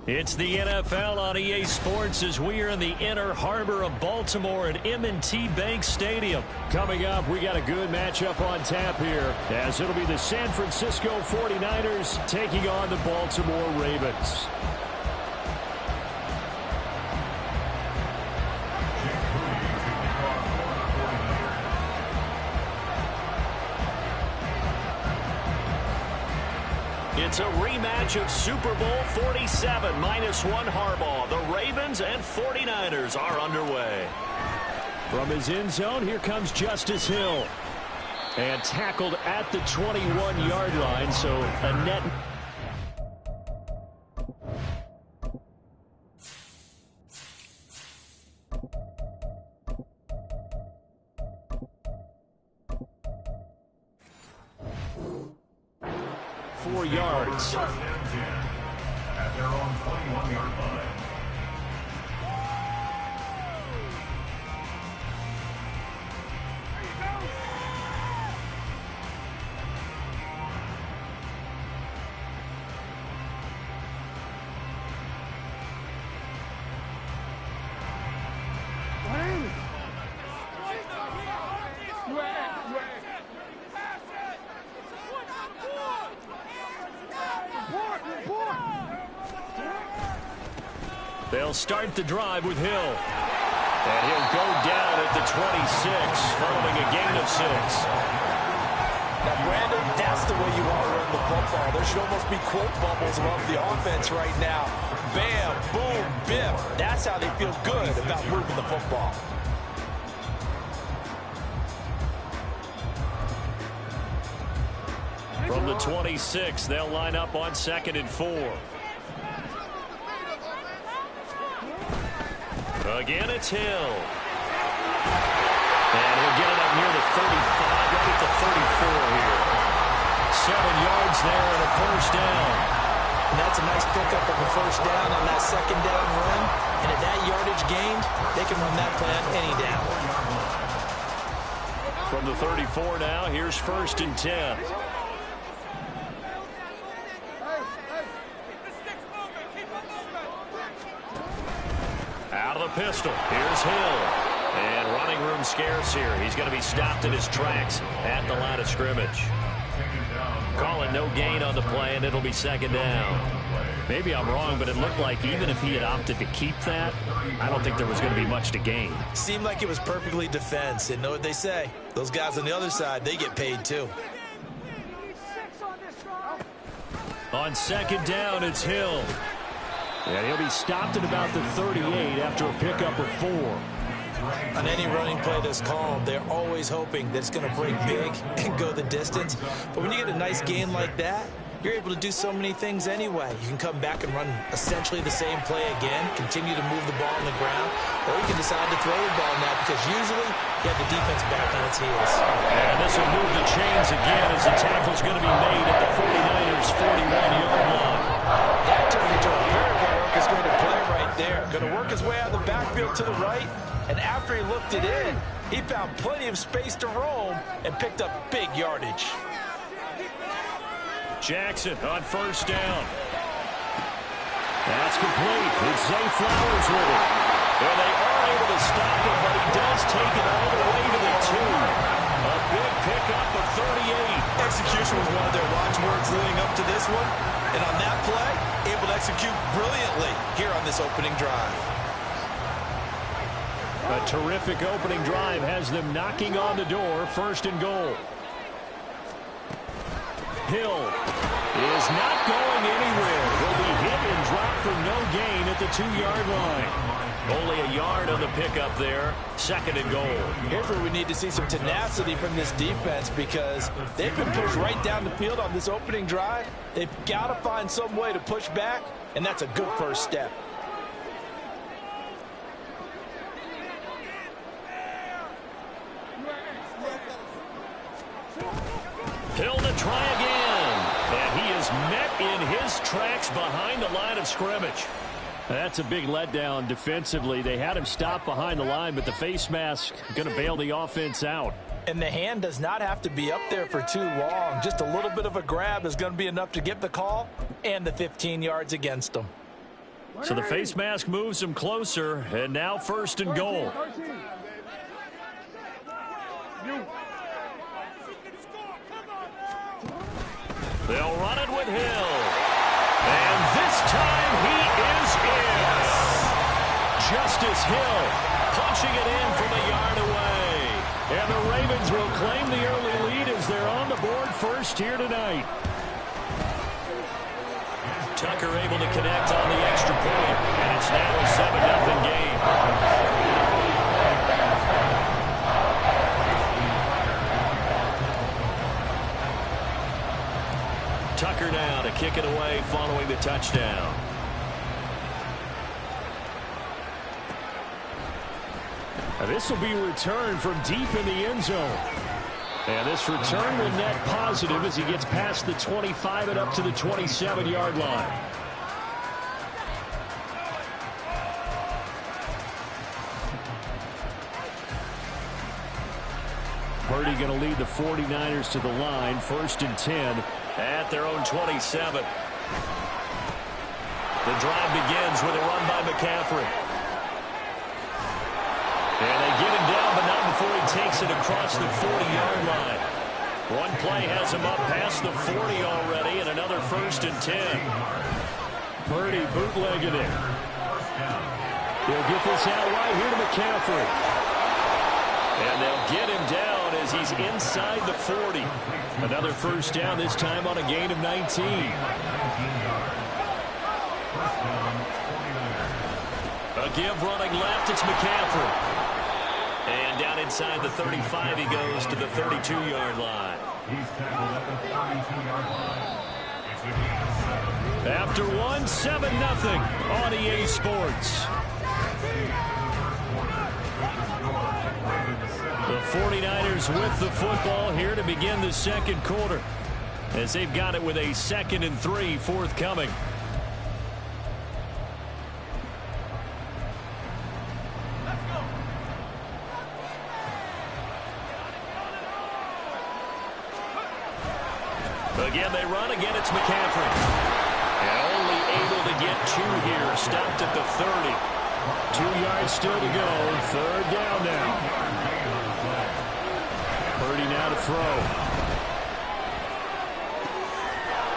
It's the NFL on EA Sports as we are in the inner harbor of Baltimore at M&T Bank Stadium. Coming up, we got a good matchup on tap here, as it'll be the San Francisco 49ers taking on the Baltimore Ravens. It's a rematch of Super Bowl 47 -1 Harbaugh. The Ravens and 49ers are underway. From his end zone, here comes Justice Hill. And tackled at the 21-yard line, so a net... 4 yards. At their own 21-yard line. They'll start the drive with Hill. And he'll go down at the 26, following a gain of 6. Now, Brandon, that's the way you want to run the football. There should almost be quote bubbles above the offense right now. Bam, boom, biff. That's how they feel good about moving the football. From the 26, they'll line up on 2nd and 4. Again, it's Hill. And he'll get it up near the 35, right at the 34 here. 7 yards there and a first down. And that's a nice pickup of a first down on that second down run. And at that yardage gained, they can run that play on any down. From the 34 now, here's 1st and 10. Out of the pistol. Here's Hill. And running room scarce here. He's going to be stopped in his tracks at the line of scrimmage. Calling no gain on the play, and it'll be 2nd down. Maybe I'm wrong, but it looked like even if he had opted to keep that, I don't think there was going to be much to gain. Seemed like it was perfectly defense. And know what they say. Those guys on the other side, they get paid too. On 2nd down, it's Hill. And he'll be stopped at about the 38 after a pickup of 4. On any running play that's called, they're always hoping that it's going to break big and go the distance. But when you get a nice gain like that, you're able to do so many things anyway. You can come back and run essentially the same play again, continue to move the ball on the ground, or you can decide to throw the ball now because usually you have the defense back on its heels. And this will move the chains again as the tackle's going to be made at the 49ers' 41-yard line. That turned into a variable work is going to play right there. Going to work his way out of the backfield to the right, and after he looked it in, he found plenty of space to roam and picked up big yardage. Jackson on 1st down. That's complete. It's Zay Flowers with it. And they are able to stop him, but he does take it all the way to the 2. A big pickup of 38. Execution was one of their watchwords leading up to this one. And on that play, able to execute brilliantly here on this opening drive. A terrific opening drive has them knocking on the door. 1st and goal. Hill is not going anywhere. Will be hit and dropped for no gain at the 2-yard line. Only a yard on the pickup there. 2nd and goal. Here's where we need to see some tenacity from this defense because they've been pushed right down the field on this opening drive. They've got to find some way to push back, and that's a good first step. Hill to try again. And he is met in his tracks behind the line of scrimmage. That's a big letdown defensively. They had him stop behind the line, but the face mask going to bail the offense out. And the hand does not have to be up there for too long. Just a little bit of a grab is going to be enough to get the call and the 15 yards against them. So the face mask moves him closer, and now 1st and goal. They'll run it with Hill. And this time he is in. Justice Hill punching it in from a yard away. And the Ravens will claim the early lead as they're on the board first here tonight. Tucker able to connect on the extra point, and it's now a 7-0 game. Tucker now to kick it away following the touchdown. This will be returned from deep in the end zone. And this return will net positive as he gets past the 25 and up to the 27-yard line. Purdy going to lead the 49ers to the line, 1st and 10. At their own 27. The drive begins with a run by McCaffrey. And they get him down, but not before he takes it across the 40-yard line. One play has him up past the 40 already, and another 1st and 10. Purdy bootlegging it. He'll get this out right here to McCaffrey. And they'll get him down as he's inside the 40. Another 1st down, this time on a gain of 19. A give running left, it's McCaffrey. And down inside the 35, he goes to the 32-yard line. After one, 7-0 on EA Sports. The 49ers with the football here to begin the 2nd quarter, as they've got it with a 2nd and 3 forthcoming. Again, they run. Again, it's McCaffrey. And only able to get 2 here. Stopped at the 30. 2 yards still to go. 3rd down now. Purdy now to throw.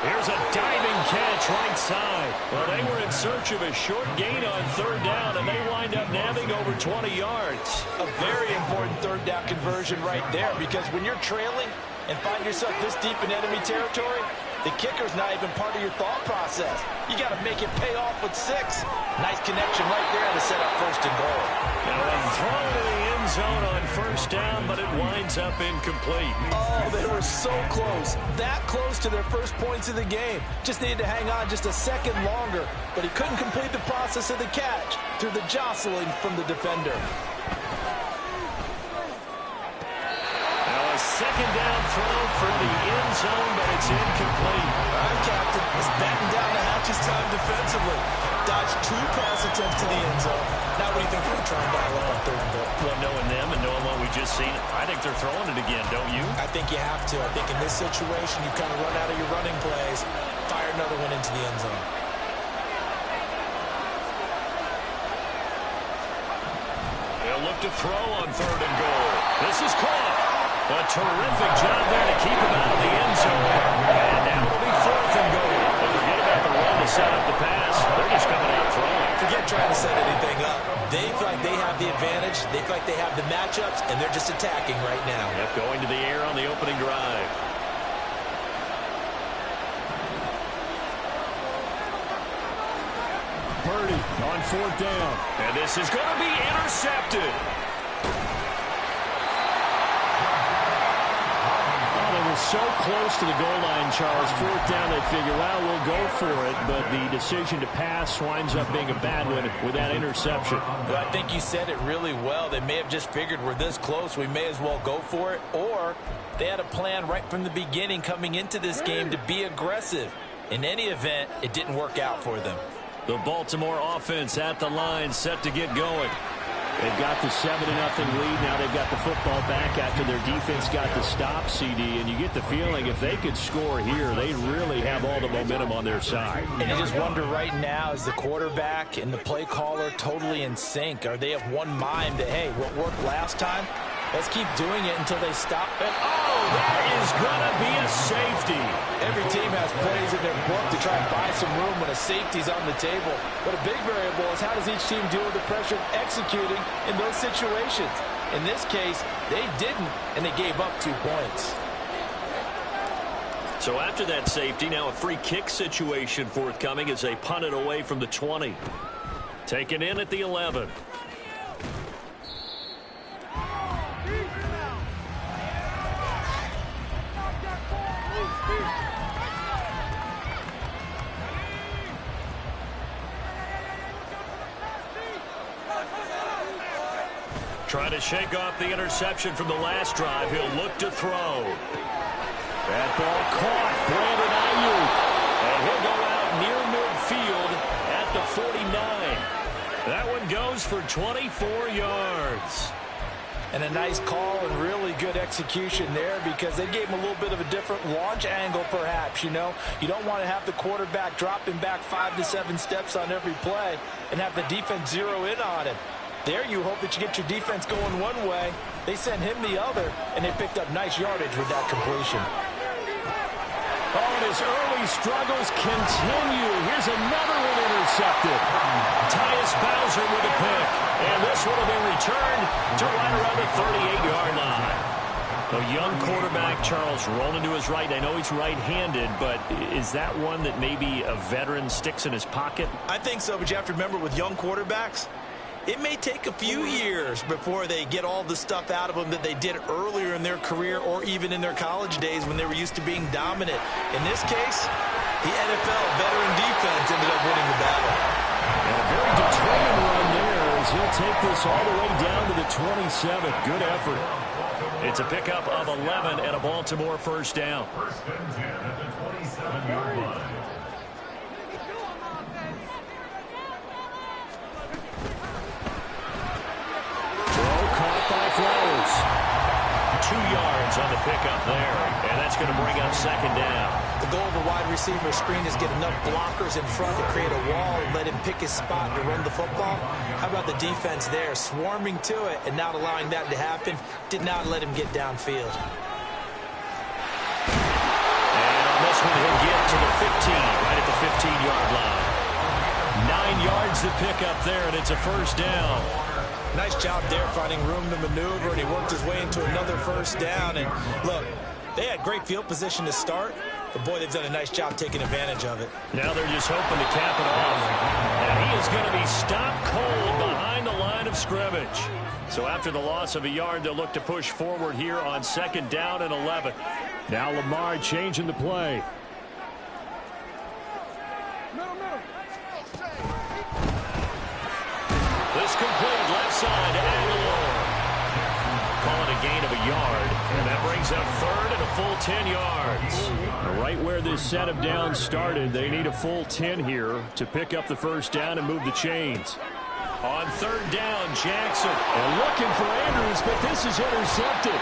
Here's a diving catch right side. Well, they were in search of a short gain on 3rd down, and they wind up nabbing over 20 yards. A very important 3rd down conversion right there, because when you're trailing and find yourself this deep in enemy territory, the kicker's not even part of your thought process. You got to make it pay off with 6. Nice connection right there to set up 1st and goal. Now a throw to the end zone on 1st down, but it winds up incomplete. Oh, they were so close. That close to their first points of the game. Just needed to hang on just a second longer, but he couldn't complete the process of the catch through the jostling from the defender. A 2nd down throw for the end zone, but it's incomplete. All right, Captain. It's batten down the hatches time defensively. Dodged 2 pass attempts to the end zone. Now what do you think they're trying to dial up on 3rd and goal? Well, knowing them and knowing what we just seen, I think they're throwing it again, don't you? I think you have to. I think in this situation, you kind of run out of your running plays, fire another one into the end zone. They'll look to throw on 3rd and goal. This is caught. A terrific job there to keep him out of the end zone. And now it'll be 4th and goal. But forget about the run to set up the pass. They're just coming out throwing. Forget trying to set anything up. They feel like they have the advantage. They feel like they have the matchups, and they're just attacking right now. Yep, going to the air on the opening drive. Purdy on 4th down. And this is going to be intercepted. So close to the goal line, Charles. 4th down, they figure, well, we'll go for it, but the decision to pass winds up being a bad one with that interception. Well, I think you said it really well. They may have just figured we're this close, we may as well go for it, or they had a plan right from the beginning coming into this game to be aggressive. In any event, it didn't work out for them. The Baltimore offense at the line, set to get going. They've got the 7-0 lead. Now they've got the football back after their defense got the stop, CD. And you get the feeling if they could score here, they really have all the momentum on their side. And you just wonder right now, is the quarterback and the play caller totally in sync? Are they of one mind that, hey, what worked last time? Let's keep doing it until they stop it. Oh, that is going to be a safety. Every team has plays in their book to try and buy some room when a safety's on the table. But a big variable is how does each team deal with the pressure of executing in those situations. In this case, they didn't, and they gave up 2 points. So after that safety, now a free kick situation forthcoming as they punt it away from the 20. Taken in at the 11. Trying to shake off the interception from the last drive. He'll look to throw. That ball caught. Brandon Ayuk. And he'll go out near midfield at the 49. That one goes for 24 yards. And a nice call and really good execution there because they gave him a little bit of a different launch angle perhaps, you know. You don't want to have the quarterback dropping back 5 to 7 steps on every play and have the defense zero in on him. There you hope that you get your defense going one way. They sent him the other, and they picked up nice yardage with that completion. Oh, and his early struggles continue. Here's another one intercepted. Tyus Bowser with a pick. And this one will be returned to right around the 38-yard line. A young quarterback, Charles, rolling to his right. I know he's right-handed, but is that one that maybe a veteran sticks in his pocket? I think so, but you have to remember with young quarterbacks, it may take a few years before they get all the stuff out of them that they did earlier in their career or even in their college days when they were used to being dominant. In this case, the NFL veteran defense ended up winning the battle. And a very determined run there as he'll take this all the way down to the 27. Good effort. It's a pickup of 11 and a Baltimore first down. First and 10 at the 27-yard line. Flowers. 2 yards on the pickup there, and that's going to bring up second down. The goal of a wide receiver screen is get enough blockers in front to create a wall and let him pick his spot to run the football. How about the defense there, swarming to it and not allowing that to happen? Did not let him get downfield. And on this one, he'll get to the 15, right at the 15-yard line. 9 yards to pick up there, and it's a first down. Nice job there finding room to maneuver, and he worked his way into another first down. And look, they had great field position to start, but boy, they've done a nice job taking advantage of it. Now they're just hoping to cap it off. And he is going to be stopped cold behind the line of scrimmage. So after the loss of a yard, they'll look to push forward here on second down and 11. Now Lamar changing the play. This completed left side to Aguilar. Calling a gain of a yard, and that brings up third and a full 10 yards. Right where this set of downs started, they need a full 10 here to pick up the first down and move the chains. On third down, Jackson. And looking for Andrews, but this is intercepted.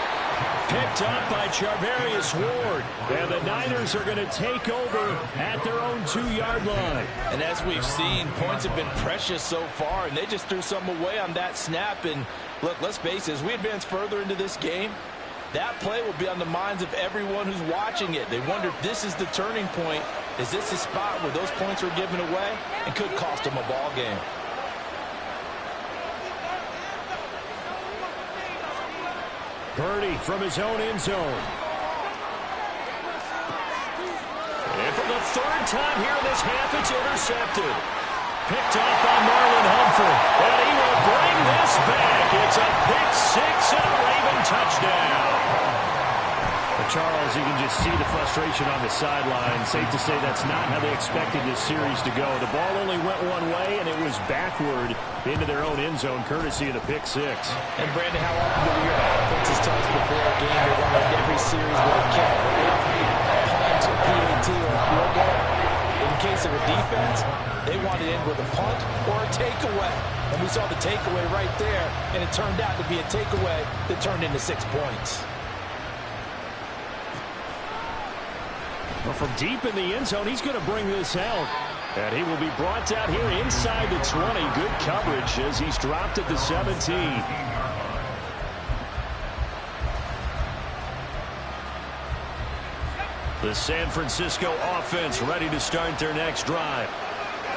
Picked up by Charvarius Ward. And the Niners are going to take over at their own 2-yard line. And as we've seen, points have been precious so far, and they just threw some away on that snap. And look, let's face it, as we advance further into this game, that play will be on the minds of everyone who's watching it. They wonder if this is the turning point. Is this the spot where those points were given away and could cost them a ball game? Purdy from his own end zone. And for the third time here in this half, it's intercepted. Picked off by Marlon Humphrey. And he will bring this back. It's a pick six and a Raven touchdown. Charles, you can just see the frustration on the sideline. Safe to say that's not how they expected this series to go. The ball only went one way, and it was backward into their own end zone, courtesy of the pick six. And, Brandon, how often do we hear offenses tell us before a game they're going to end every series with a kick, a punt, a PAT, or a field goal? In case of a defense, they wanted in with a punt or a takeaway. And we saw the takeaway right there, and it turned out to be a takeaway that turned into 6 points. Well, from deep in the end zone, he's going to bring this out. And he will be brought down here inside the 20. Good coverage as he's dropped at the 17. The San Francisco offense ready to start their next drive.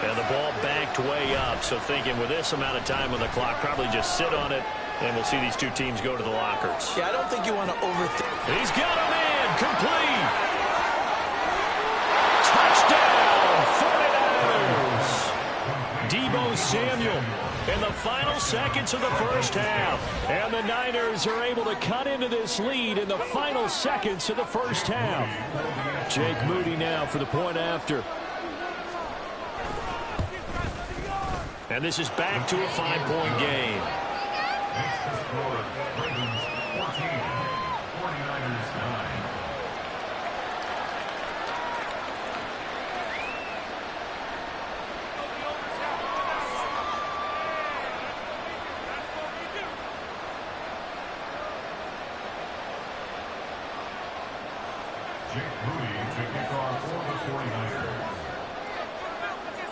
And the ball backed way up. So thinking with this amount of time on the clock, probably just sit on it, and we'll see these two teams go to the lockers. Yeah, I don't think you want to overthink. He's got a man. Complete. Touchdown, 49ers. Deebo Samuel in the final seconds of the first half. And the Niners are able to cut into this lead in the final seconds of the first half. Jake Moody now for the point after. And this is back to a 5-point game. Ravens 14, 49ers 9.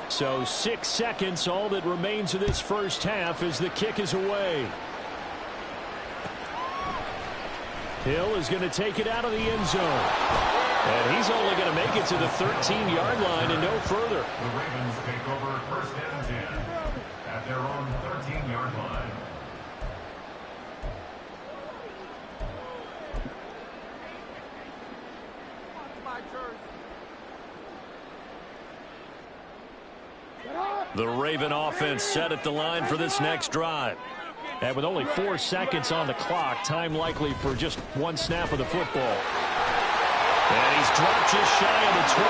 So 6 seconds, all that remains of this first half as the kick is away. Hill is going to take it out of the end zone. And he's only going to make it to the 13-yard line and no further. The Ravens take over first and 10 at their own 13-yard line. The Raven offense set at the line for this next drive. And with only 4 seconds on the clock, time likely for just one snap of the football. And he's dropped just shy of the 25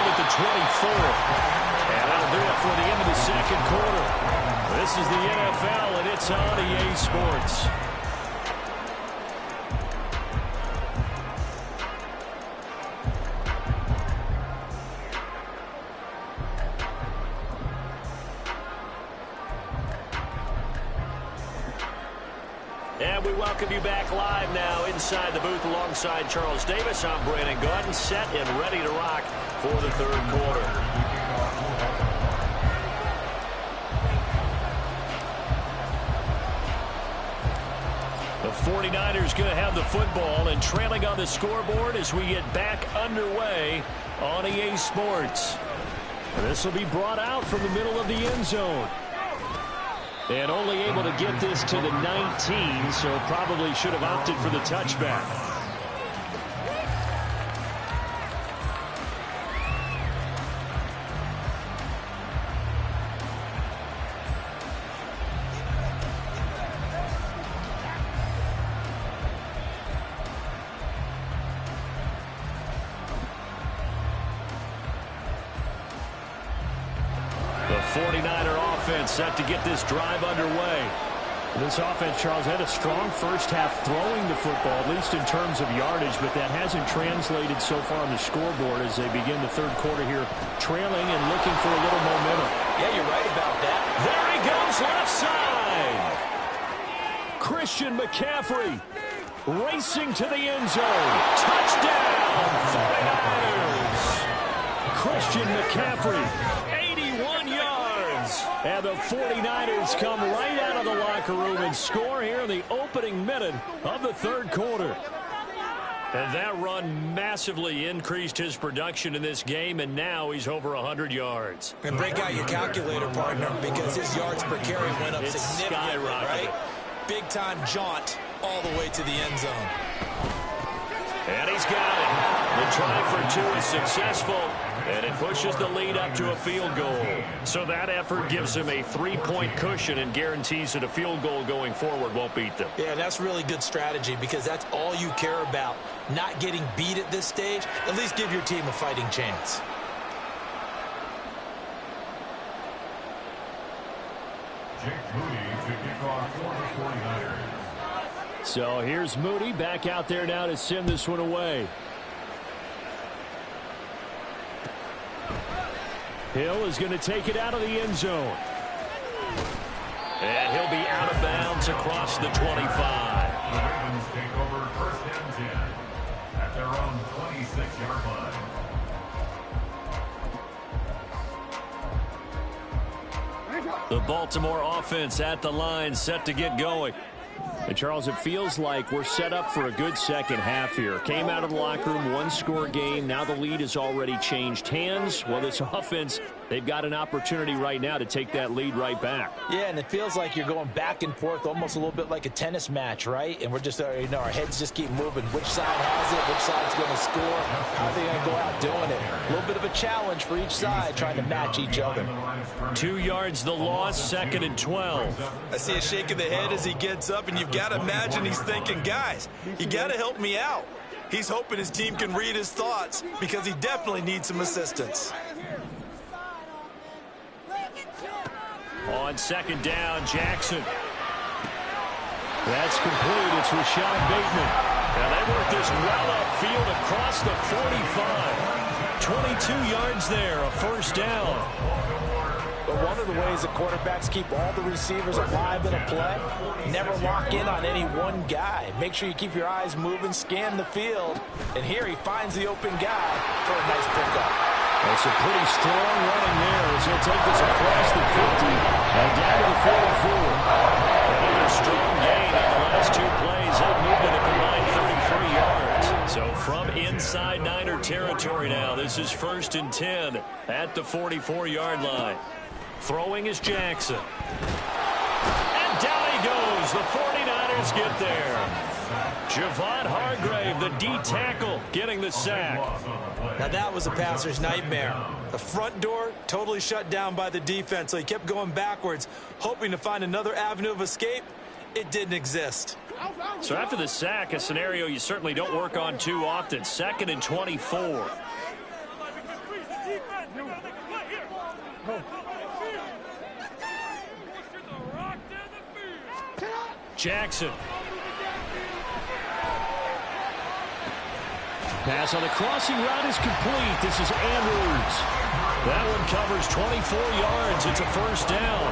at the 24. And that'll do it for the end of the second quarter. This is the NFL, and it's on EA Sports. And we welcome you back live now inside the booth alongside Charles Davis. I'm Brandon Gordon, set and ready to rock for the third quarter. The 49ers going to have the football and trailing on the scoreboard as we get back underway on EA Sports. This will be brought out from the middle of the end zone. And only able to get this to the 19, so probably should have opted for the touchback. The 49er offense set to get this drive underway. This offense, Charles, had a strong first half throwing the football, at least in terms of yardage, but that hasn't translated so far on the scoreboard as they begin the third quarter here, trailing and looking for a little momentum. Yeah, you're right about that. There he goes, left side. Christian McCaffrey racing to the end zone. Touchdown, 49ers. Christian McCaffrey, 81 yards. And the 49ers come right out of the locker room and score here in the opening minute of the third quarter. And that run massively increased his production in this game, and now he's over 100 yards. And break out your calculator, partner, because his yards per carry went up It's significantly, skyrocketed. right? Big-time jaunt all the way to the end zone. And he's got it. The try for two is successful, and it pushes the lead up to a field goal. So that effort gives him a 3-point cushion and guarantees that a field goal going forward won't beat them. Yeah, that's really good strategy because that's all you care about. Not getting beat at this stage. At least give your team a fighting chance. Jake Moody to kick off for the 49ers. So here's Moody back out there now to send this one away. Hill is going to take it out of the end zone. And he'll be out of bounds across the 25. The Ravens take over first and 10 at their own 26-yard line. The Baltimore offense at the line, set to get going. And Charles, it feels like we're set up for a good second half here. Came out of the locker room, one-score game. Now the lead has already changed hands. Well, this offense, they've got an opportunity right now to take that lead right back. Yeah, and it feels like you're going back and forth almost a little bit like a tennis match, right? And we're just, our heads just keep moving. Which side has it? Which side's going to score? How are they going to go out doing it? A little bit of a challenge for each side, trying to match each other. 2 yards the loss, 2nd and 12. I see a shake of the head as he gets up, and you've got to imagine he's thinking, guys, you got to help me out. He's hoping his team can read his thoughts because he definitely needs some assistance. On 2nd down, Jackson. That's complete. It's Rashad Bateman. Now they work this well upfield across the 45. 22 yards there, a first down. But one of the ways the quarterbacks keep all the receivers alive in a play, never lock in on any one guy. Make sure you keep your eyes moving, scan the field. And here he finds the open guy for a nice pickup. That's a pretty strong running there as he'll take this across the 50 and down to the 44. Another strong gain on the last 2 plays. They've moved it a combined 33 yards. So from inside Niner territory now, this is 1st and 10 at the 44-yard line. Throwing is Jackson. And down he goes. The 49ers get there. Javon Hargrave, the D tackle, getting the sack. Now that was a passer's nightmare. The front door totally shut down by the defense, so he kept going backwards, hoping to find another avenue of escape. It didn't exist. So after the sack, a scenario you certainly don't work on too often. 2nd and 24. Jackson. Pass on the crossing route is complete. This is Andrews. That one covers 24 yards. It's a first down.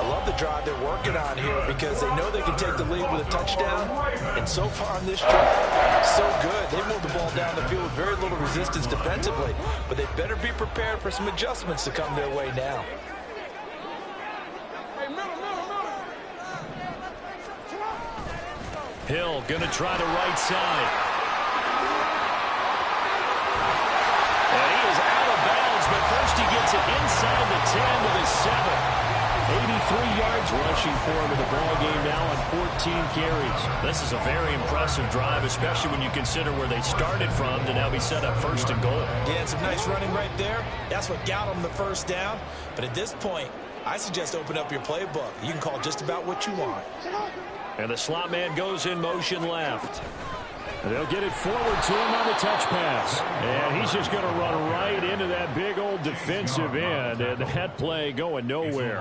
I love the drive they're working on here because they know they can take the lead with a touchdown. And so far on this drive, so good. They moved the ball down the field with very little resistance defensively. But they better be prepared for some adjustments to come their way now. Hill going to try the right side. And he is out of bounds, but first he gets it inside the 10 to the 7. 83 yards rushing for him in the ball game now on 14 carries. This is a very impressive drive, especially when you consider where they started from to now be set up 1st and goal. Yeah, and some nice running right there. That's what got them the first down. But at this point, I suggest open up your playbook. You can call just about what you want. And the slot man goes in motion left. They'll get it forward to him on the touch pass. And he's just going to run right into that big old defensive end. And that play going nowhere.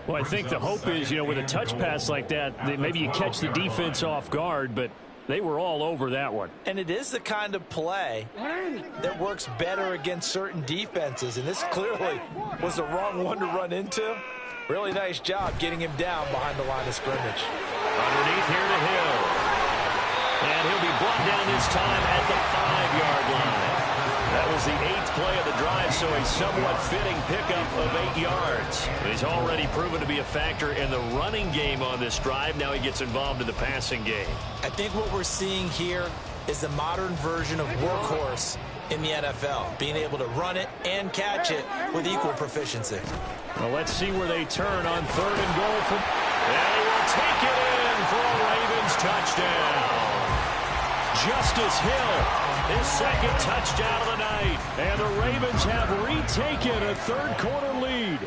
Well, I think the hope is, with a touch pass like that, maybe you catch the defense off guard, but they were all over that one. And it is the kind of play that works better against certain defenses. And this clearly was the wrong one to run into. Really nice job getting him down behind the line of scrimmage. Underneath here to Hill. And he'll be brought down this time at the 5-yard line. That was the 8th play of the drive, so a somewhat fitting pickup of 8 yards. He's already proven to be a factor in the running game on this drive. Now he gets involved in the passing game. I think what we're seeing here is the modern version of workhorse in the NFL, being able to run it and catch it with equal proficiency. Well, let's see where they turn on 3rd and goal. And he will take it in for a Ravens touchdown. Justice Hill, his 2nd touchdown of the night. And the Ravens have retaken a 3rd quarter lead.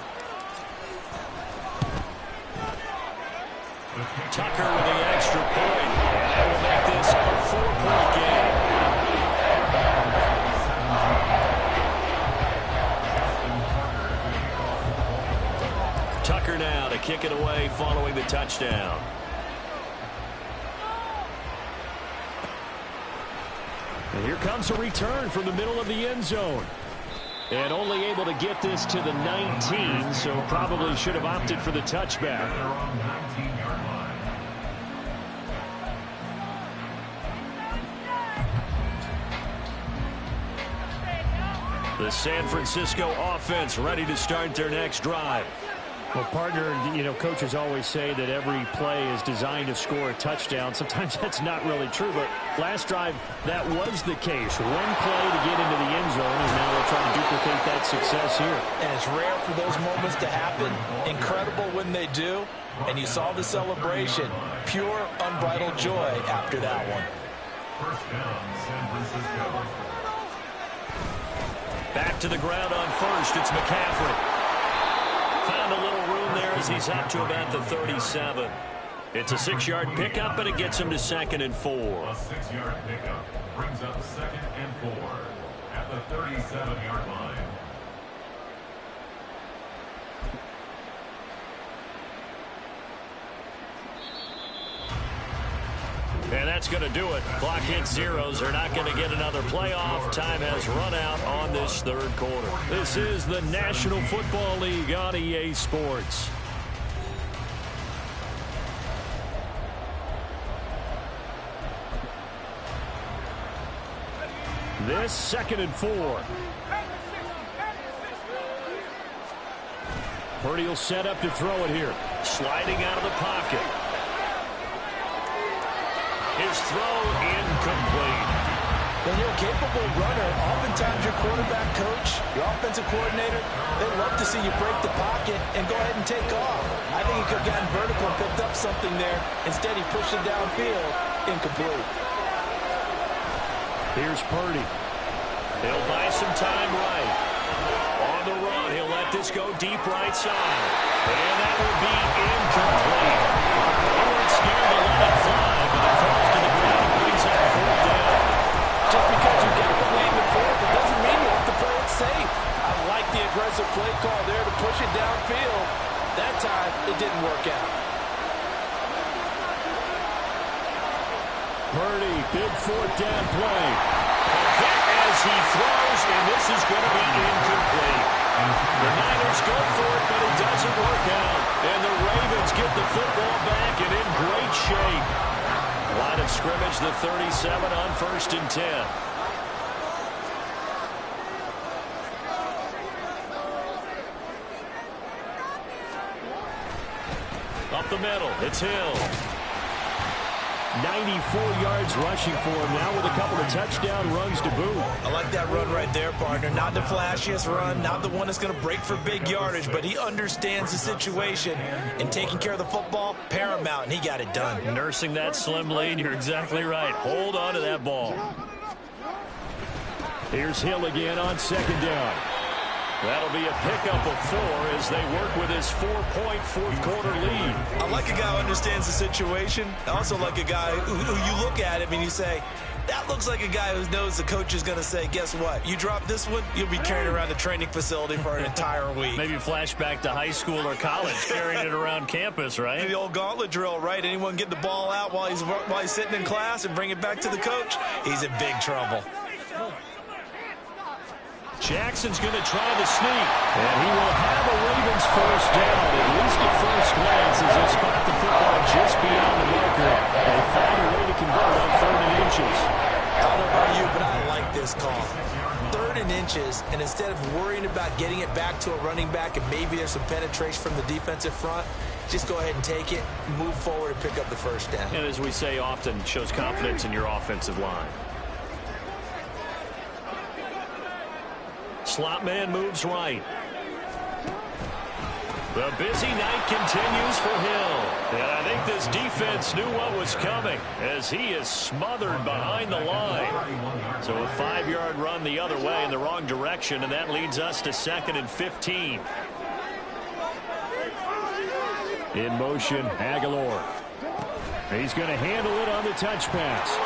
Tucker with the extra point. And that will make this a 4-point game. Tucker now to kick it away following the touchdown. And here comes a return from the middle of the end zone. And only able to get this to the 19, so probably should have opted for the touchback. At their own 19-yard line. The San Francisco offense ready to start their next drive. Well, partner, you know, coaches always say that every play is designed to score a touchdown. Sometimes that's not really true, but last drive, that was the case. One play to get into the end zone, and now they'll try to duplicate that success here. And it's rare for those moments to happen. Incredible when they do. And you saw the celebration. Pure, unbridled joy after that one. First down, San Francisco. Back to the ground on first. It's McCaffrey. Found a little room there as he's up to about the 37. It's a 6-yard pickup, and it gets him to 2nd and 4. A 6-yard pickup brings up 2nd and 4 at the 37-yard line. And that's going to do it. Clock hits zeros. They're not going to get another playoff. Time has run out on this third quarter. This is the National Football League on EA Sports. This 2nd and 4. Purdy will set up to throw it here. Sliding out of the pocket. His throw incomplete. When you're a capable runner, oftentimes your quarterback coach, your offensive coordinator, they love to see you break the pocket and go ahead and take off. I think he could have gotten vertical and picked up something there. Instead, he pushed it downfield. Incomplete. Here's Purdy. He'll buy some time right. On the run, he'll let this go deep right side. And that will be incomplete. They weren't scared to let it fly, but it falls to the ground and brings up 4th down. Just because you got the lead in the fourth, it doesn't mean you have to play it safe. I like the aggressive play call there to push it downfield. That time, it didn't work out. Purdy, big 4th down play. Hit as he throws, and this is going to be incomplete. The Niners go for it, but it doesn't work out. And the Ravens get the football back and in great shape. Line of scrimmage, the 37 on 1st and 10. Up the middle, it's Hill. 94 yards rushing for him now with a couple of touchdown runs to boot. I like that run right there, partner. Not the flashiest run, not the one that's going to break for big yardage, but he understands the situation, and taking care of the football, paramount, and he got it done. Nursing that slim lead, you're exactly right. Hold on to that ball. Here's Hill again on 2nd down. That'll be a pickup of 4 as they work with his 4-point fourth-quarter lead. I like a guy who understands the situation. I also like a guy who you look at him and you say, that looks like a guy who knows the coach is going to say, guess what? You drop this one, you'll be carrying around the training facility for an entire week. Maybe flashback to high school or college, carrying it around campus, right? The old gauntlet drill, right? Anyone get the ball out while he's sitting in class and bring it back to the coach? He's in big trouble. Jackson's going to try to sneak, and he will have a Ravens first down, at least at first glance, as they spot the football just beyond the marker. They find a way to convert on 3rd and inches. I don't know about you, but I like this call. 3rd and inches, and instead of worrying about getting it back to a running back and maybe there's some penetration from the defensive front, just go ahead and take it, move forward, and pick up the first down. And as we say often, shows confidence in your offensive line. Slot man moves right. The busy night continues for Hill. And I think this defense knew what was coming as he is smothered behind the line. So a 5-yard run the other way in the wrong direction, and that leads us to 2nd and 15. In motion, Aguilar. He's going to handle it on the touch pass.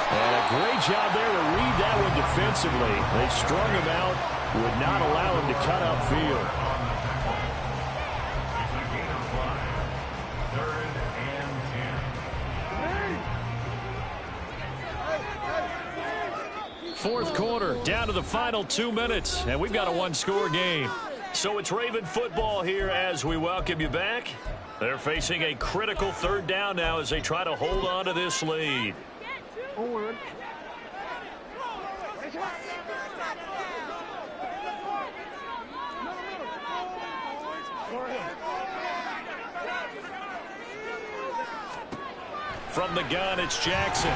And a great job there to read that one defensively. They strung him out, would not allow him to cut upfield. It's a gain of 5. 3rd and 10. fourth quarter, down to the final 2 minutes, and we've got a one-score game. So it's Raven football here as we welcome you back. They're facing a critical third down now as they try to hold on to this lead. From the gun, it's Jackson.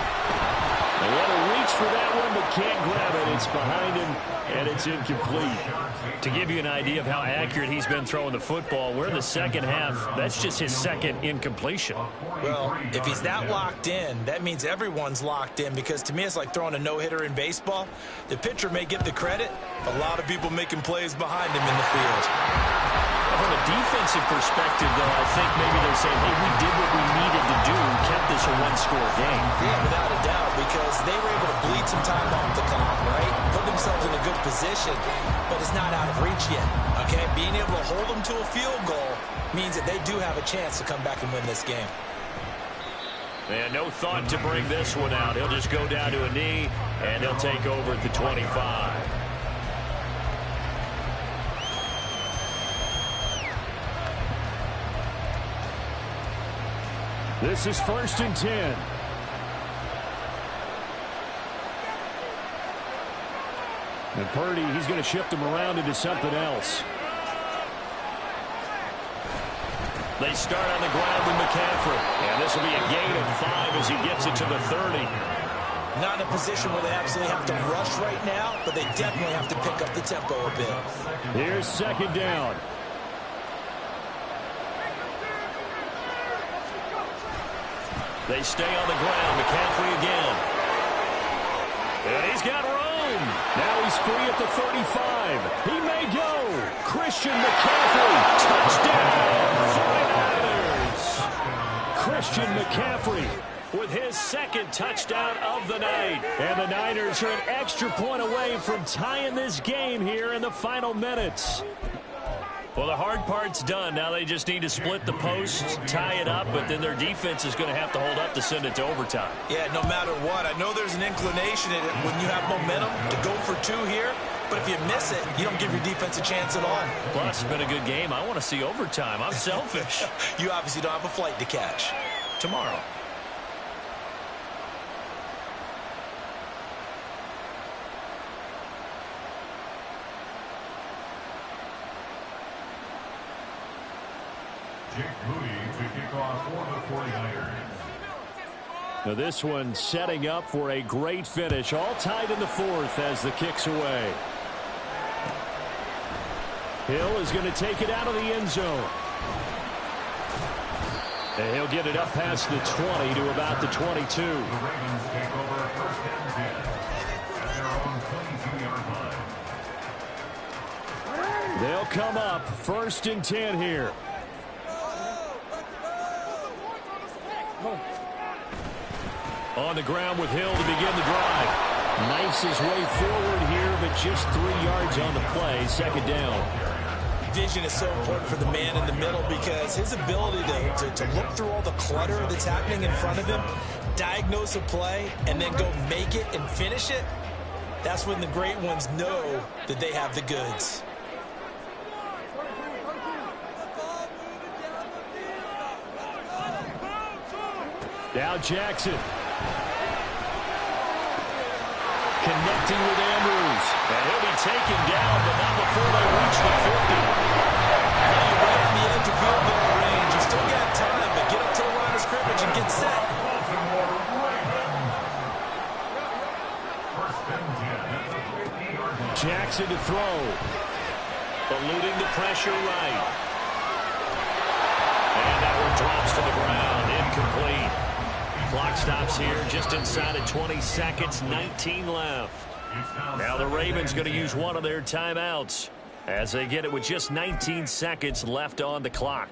They want to reach for that one, but can't grab it. It's behind him, and it's incomplete. To give you an idea of how accurate he's been throwing the football, we're in the second half. That's just his second incompletion. Well, if he's that locked in, that means everyone's locked in, because to me it's like throwing a no-hitter in baseball. The pitcher may get the credit, a lot of people making plays behind him in the field. From a defensive perspective, though, I think maybe they're saying, hey, we did what we needed to do and kept this a one-score game. Yeah, without a doubt, because they were able to bleed some time off the clock, right? Put themselves in a good position, but it's not out of reach yet, okay? Being able to hold them to a field goal means that they do have a chance to come back and win this game. And no thought to bring this one out. He'll just go down to a knee, and he'll take over at the 25. This is 1st and 10. And Purdy, he's going to shift him around into something else. They start on the ground with McCaffrey. And this will be a gain of 5 as he gets it to the 30. Not in a position where they absolutely have to rush right now, but they definitely have to pick up the tempo a bit. Here's 2nd down. They stay on the ground. McCaffrey again. And he's got room. Now he's free at the 35. He may go. Christian McCaffrey. Touchdown, 49ers. Christian McCaffrey with his second touchdown of the night. And the Niners are an extra point away from tying this game here in the final minutes. Well, the hard part's done. Now they just need to split the posts, tie it up, but then their defense is going to have to hold up to send it to overtime. Yeah, no matter what. I know there's an inclination in it when you have momentum to go for 2 here, but if you miss it, you don't give your defense a chance at all. Plus, it's been a good game. I want to see overtime. I'm selfish. You obviously don't have a flight to catch. Tomorrow. To kick off for the 49ers. Now this one setting up for a great finish. All tied in the 4th as the kick's away. Hill is going to take it out of the end zone. And he'll get it up past the 20 to about the 22. The Ravens take over 1st and 10 at their own 22-yard line. They'll come up 1st and 10 here. On the ground with Hill to begin the drive. Knifes his way forward here, but just 3 yards on the play. 2nd down. Vision is so important for the man in the middle, because his ability to look through all the clutter that's happening in front of him, diagnose a play, and then go make it and finish it, that's when the great ones know that they have the goods. Now Jackson. Connecting with Andrews. And he'll be taken down, but not before they reach the 50. Now you're right on the edge of field goal range. You still got time, but get up to the line of scrimmage and get set. Jackson to throw. Eluding the pressure right. And that one drops to the ground. Incomplete. Clock stops here just inside of 20 seconds, 19 left. Now the Ravens going to use one of their timeouts as they get it with just 19 seconds left on the clock.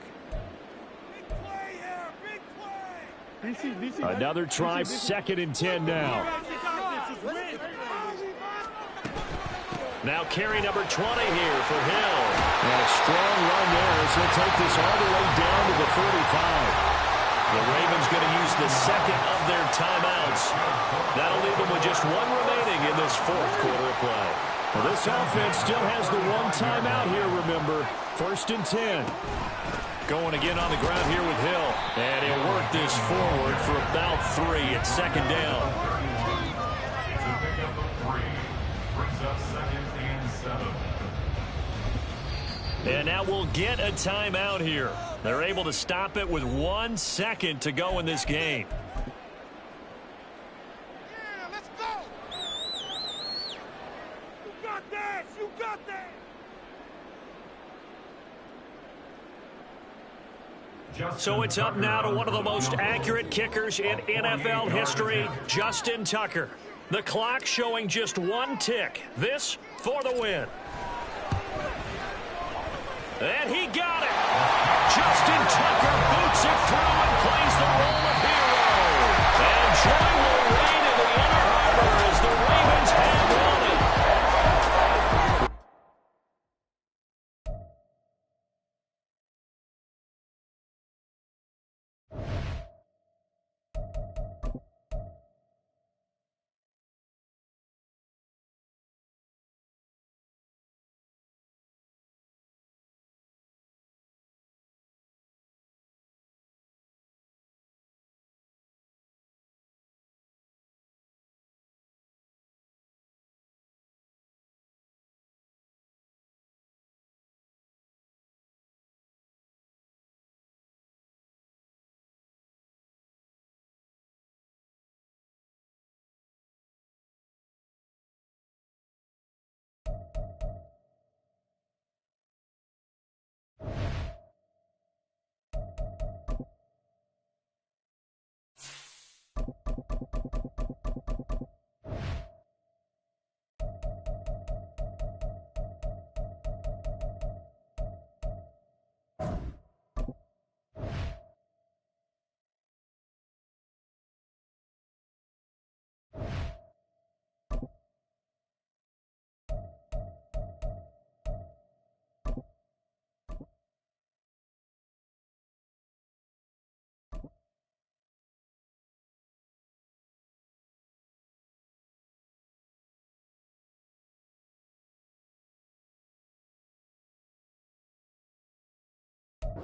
Another try, 2nd and 10 now. Now carry number 20 here for Hill. And a strong run there as he'll take this all the way down to the 45. The Ravens going to use the second of their timeouts. That'll leave them with just one remaining in this fourth quarter of play. Well, this offense still has the one timeout here, remember. 1st and 10. Going again on the ground here with Hill. And he'll work this forward for about 3 at 2nd down. It's a pickup of 3. Brings up 2nd and 7. And now we'll get a timeout here. They're able to stop it with 1 second to go in this game. Yeah, let's go. You got this. You got this. So it's up now to one of the most accurate kickers in NFL history, Justin Tucker. The clock showing just 1 tick. This for the win. And he got it. Justin Tucker boots it through and plays the role of hero. And joy will reign in the Inner Harbor as the Ravens have won it.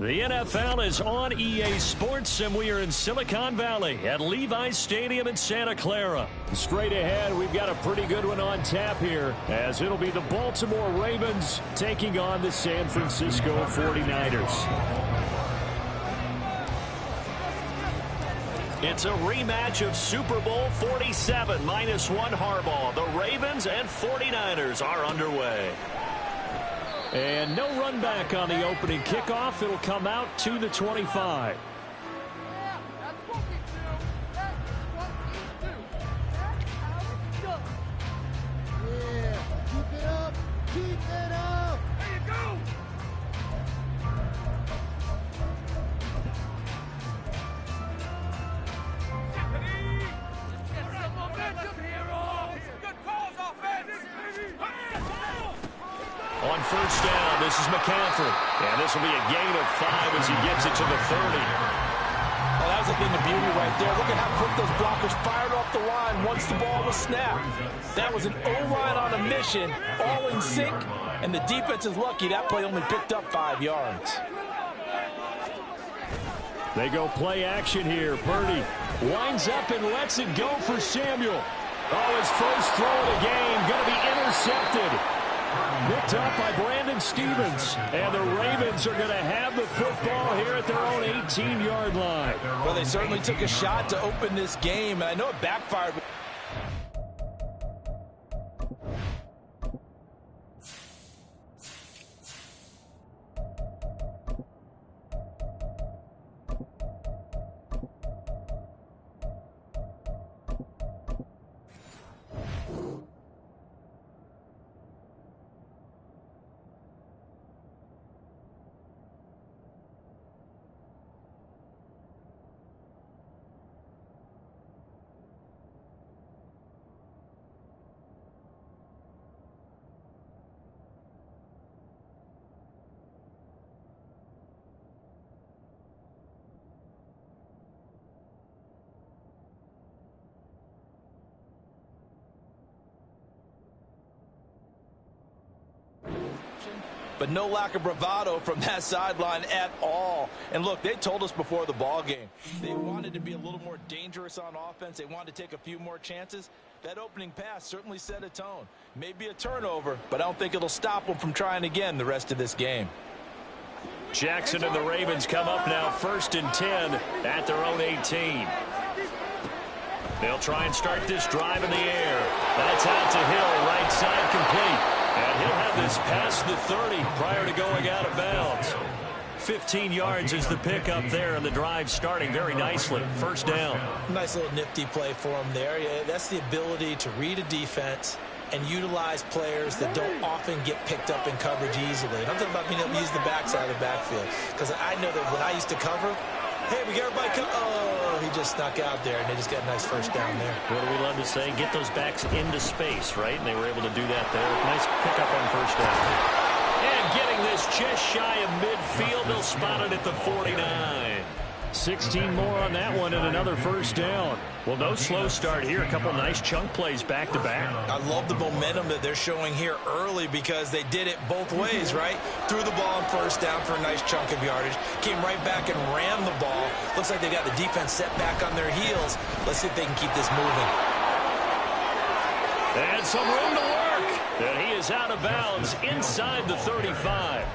The NFL is on EA Sports, and we are in Silicon Valley at Levi's Stadium in Santa Clara. Straight ahead, we've got a pretty good one on tap here, as it'll be the Baltimore Ravens taking on the San Francisco 49ers. It's a rematch of Super Bowl 47 -1 Harbaugh. The Ravens and 49ers are underway. And no run back on the opening kickoff. It'll come out to the 25. Yeah, that's what we do. That's what we do. That's how it's done. Yeah, keep it up. Keep it up. There you go. Get some momentum, heroes. Good calls, offense. On 1st down, this is McCaffrey. And this will be a gain of 5 as he gets it to the 30. Well, that was a thing of beauty right there. Look at how quick those blockers fired off the line once the ball was snapped. That was an O-line on a mission, all in sync, and the defense is lucky that play only picked up 5 yards. They go play action here. Purdy winds up and lets it go for Samuel. Oh, his first throw of the game going to be intercepted. Picked up by Brandon Stevens. And the Ravens are going to have the football here at their own 18-yard line. Well, they certainly took a shot to open this game, and I know it backfired. but no lack of bravado from that sideline at all. And look, they told us before the ball game they wanted to be a little more dangerous on offense. They wanted to take a few more chances. That opening pass certainly set a tone. Maybe a turnover, but I don't think it'll stop them from trying again the rest of this game. Jackson and the Ravens come up now 1st and 10 at their own 18. They'll try and start this drive in the air. That's out to Hill, right side complete. And he'll have this past the 30 prior to going out of bounds. 15 yards is the pickup there, and the drive starting very nicely. 1st down. Nice little nifty play for him there. Yeah, that's the ability to read a defense and utilize players that don't often get picked up in coverage easily. And I'm talking about being able to use the backside of the backfield. Because I know that when I used to cover, hey, we got everybody come. Oh, he just snuck out there, and they just got a nice 1st down there. What do we love to say? Get those backs into space, right? And they were able to do that there. Nice pickup on 1st down. And getting this just shy of midfield, they'll spot it at the 49. 16 more on that one and another 1st down. Well, no slow start here. A couple nice chunk plays back-to-back. I love the momentum that they're showing here early because they did it both ways, right? Threw the ball on 1st down for a nice chunk of yardage. Came right back and ran the ball. Looks like they got the defense set back on their heels. Let's see if they can keep this moving. And some room to work. And he is out of bounds inside the 35.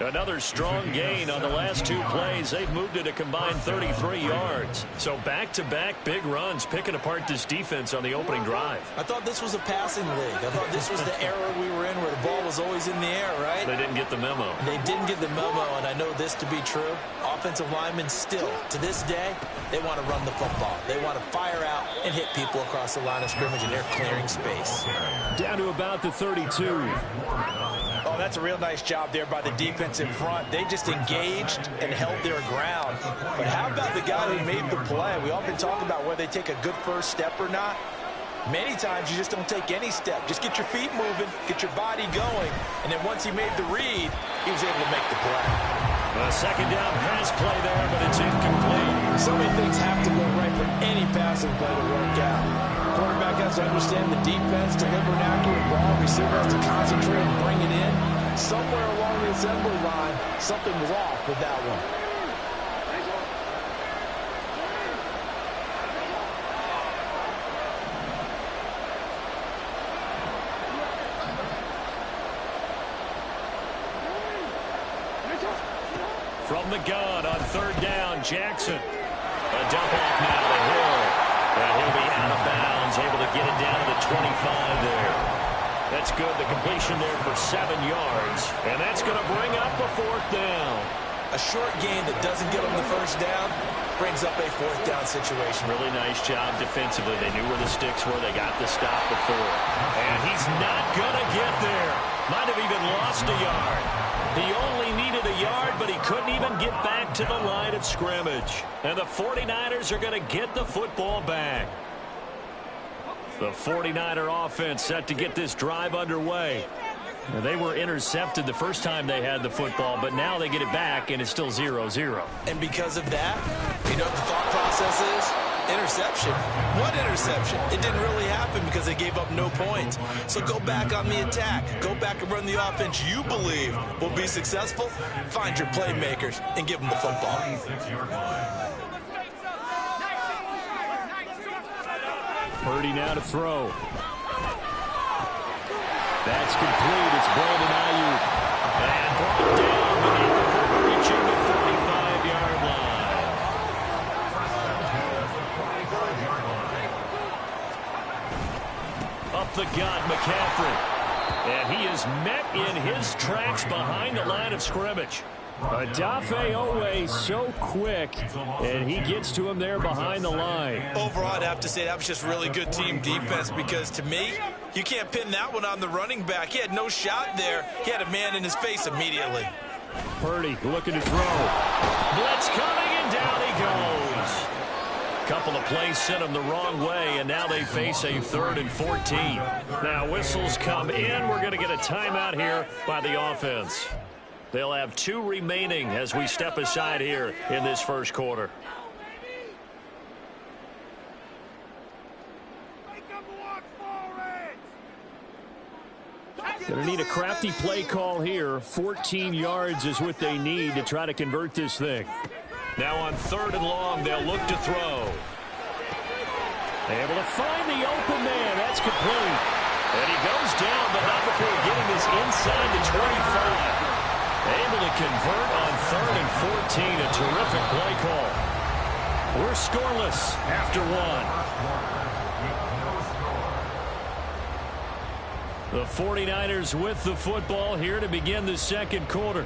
Another strong gain on the last 2 plays. They've moved it a combined 33 yards. So back-to-back big runs, picking apart this defense on the opening drive. I thought this was a passing league. I thought this was the era we were in where the ball was always in the air, right? They didn't get the memo. They didn't get the memo, and I know this to be true. Offensive linemen still, to this day, they want to run the football. They want to fire out and hit people across the line of scrimmage, and they're clearing space. Down to about the 32. Oh, that's a real nice job there by the defense in front. They just engaged and held their ground. But how about the guy who made the play? We often talk about whether they take a good 1st step or not. Many times you just don't take any step. Just get your feet moving, get your body going, and then once he made the read, he was able to make the play. A 2nd down pass play there, but it's incomplete. So many things have to go right for any passing play to work out. Quarterback has to understand the defense, deliver an accurate ball. Receiver has to concentrate and bring it in. Somewhere along the assembly line, something was off with that one. From the gun on 3rd down, Jackson. A dump off now to Hill. And he'll be out of bounds, able to get it down to the 25 there. That's good. The completion there for 7 yards. And that's going to bring up a 4th down. A short gain that doesn't get them the 1st down brings up a 4th down situation. Really nice job defensively. They knew where the sticks were. They got the stop before. And he's not going to get there. Might have even lost a yard. He only needed a yard, but he couldn't even get back to the line of scrimmage. And the 49ers are going to get the football back. The 49er offense set to get this drive underway. Now, they were intercepted the first time they had the football, but now they get it back, and it's still 0-0. And because of that, you know what the thought process is? Interception. What interception? It didn't really happen because they gave up no points. So go back on the attack. Go back and run the offense you believe will be successful. Find your playmakers and give them the football. Purdy now to throw. That's complete. It's Brandon Ayuk. And brought down, but before reaching the 45-yard line. Up the gut, McCaffrey. And he is met in his tracks behind the line of scrimmage. Adafe Owe so quick, and he gets to him there behind the line. Overall, I'd have to say that was just really good team defense because, to me, you can't pin that one on the running back. He had no shot there. He had a man in his face immediately. Purdy looking to throw. Blitz coming, and down he goes. Couple of plays sent him the wrong way, and now they face a 3rd and 14. Now whistles come in. We're going to get a timeout here by the offense. They'll have 2 remaining as we step aside here in this first quarter. Make them walk forward! Going to need a crafty play call here. 14 yards is what they need to try to convert this thing. Now on 3rd and long, they'll look to throw. Able to find the open man. That's complete. And he goes down, but not before getting this inside the 25. Able to convert on 3rd and 14. A terrific play call. We're scoreless after 1. The 49ers with the football here to begin the second quarter,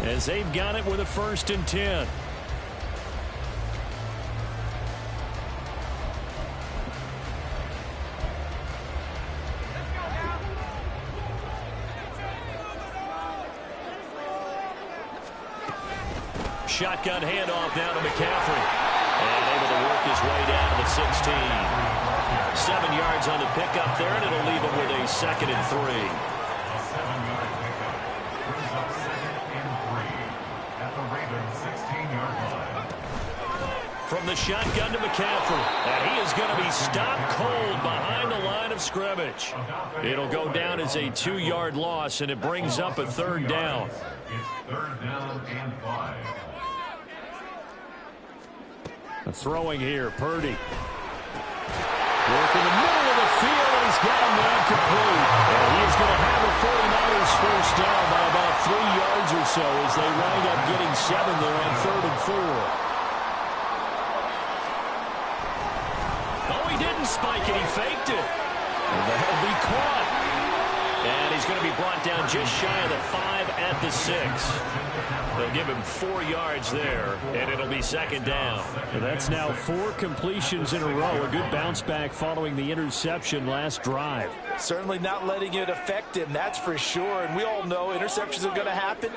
as they've got it with a 1st and 10. Shotgun handoff now to McCaffrey. And able to work his way down to the 16. 7 yards on the pickup there, and it'll leave him with a 2nd and 3. A 7-yard pickup brings up 2nd and 3 at the Ravens' 16-yard line. From the shotgun to McCaffrey. And he is going to be stopped cold behind the line of scrimmage. It'll go down as a 2-yard loss, and it brings up a 3rd down. It's 3rd down and 5. Throwing here, Purdy. Work in the middle of the field, and he's got him there complete. And he is going to have a 49ers first down by about 3 yards or so as they wind up getting 7 there on 3rd and 4. Oh, he didn't spike it. He faked it. And that'll be caught. And he's going to be brought down just shy of the 5 at the 6. They'll give him 4 yards there, and it'll be 2nd down. That's now 4 completions in a row. A good bounce back following the interception last drive. Certainly not letting it affect him, that's for sure. And we all know interceptions are going to happen.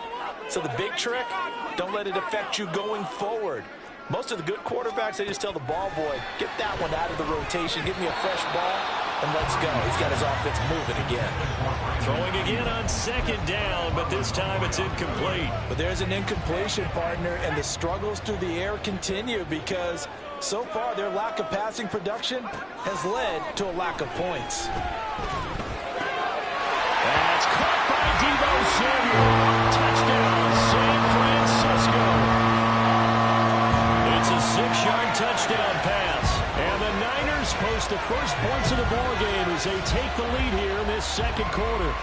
So the big trick, don't let it affect you going forward. Most of the good quarterbacks, they just tell the ball boy, get that one out of the rotation, give me a fresh ball, and let's go. He's got his offense moving again. Throwing again on 2nd down, but this time it's incomplete. But there's an incompletion, partner, and the struggles through the air continue because so far their lack of passing production has led to a lack of points. That's caught by Deebo Samuel. Touchdown, San Francisco. It's a 6-yard touchdown pass. And the Niners post the first points of the ballgame as they take the lead here in this second quarter.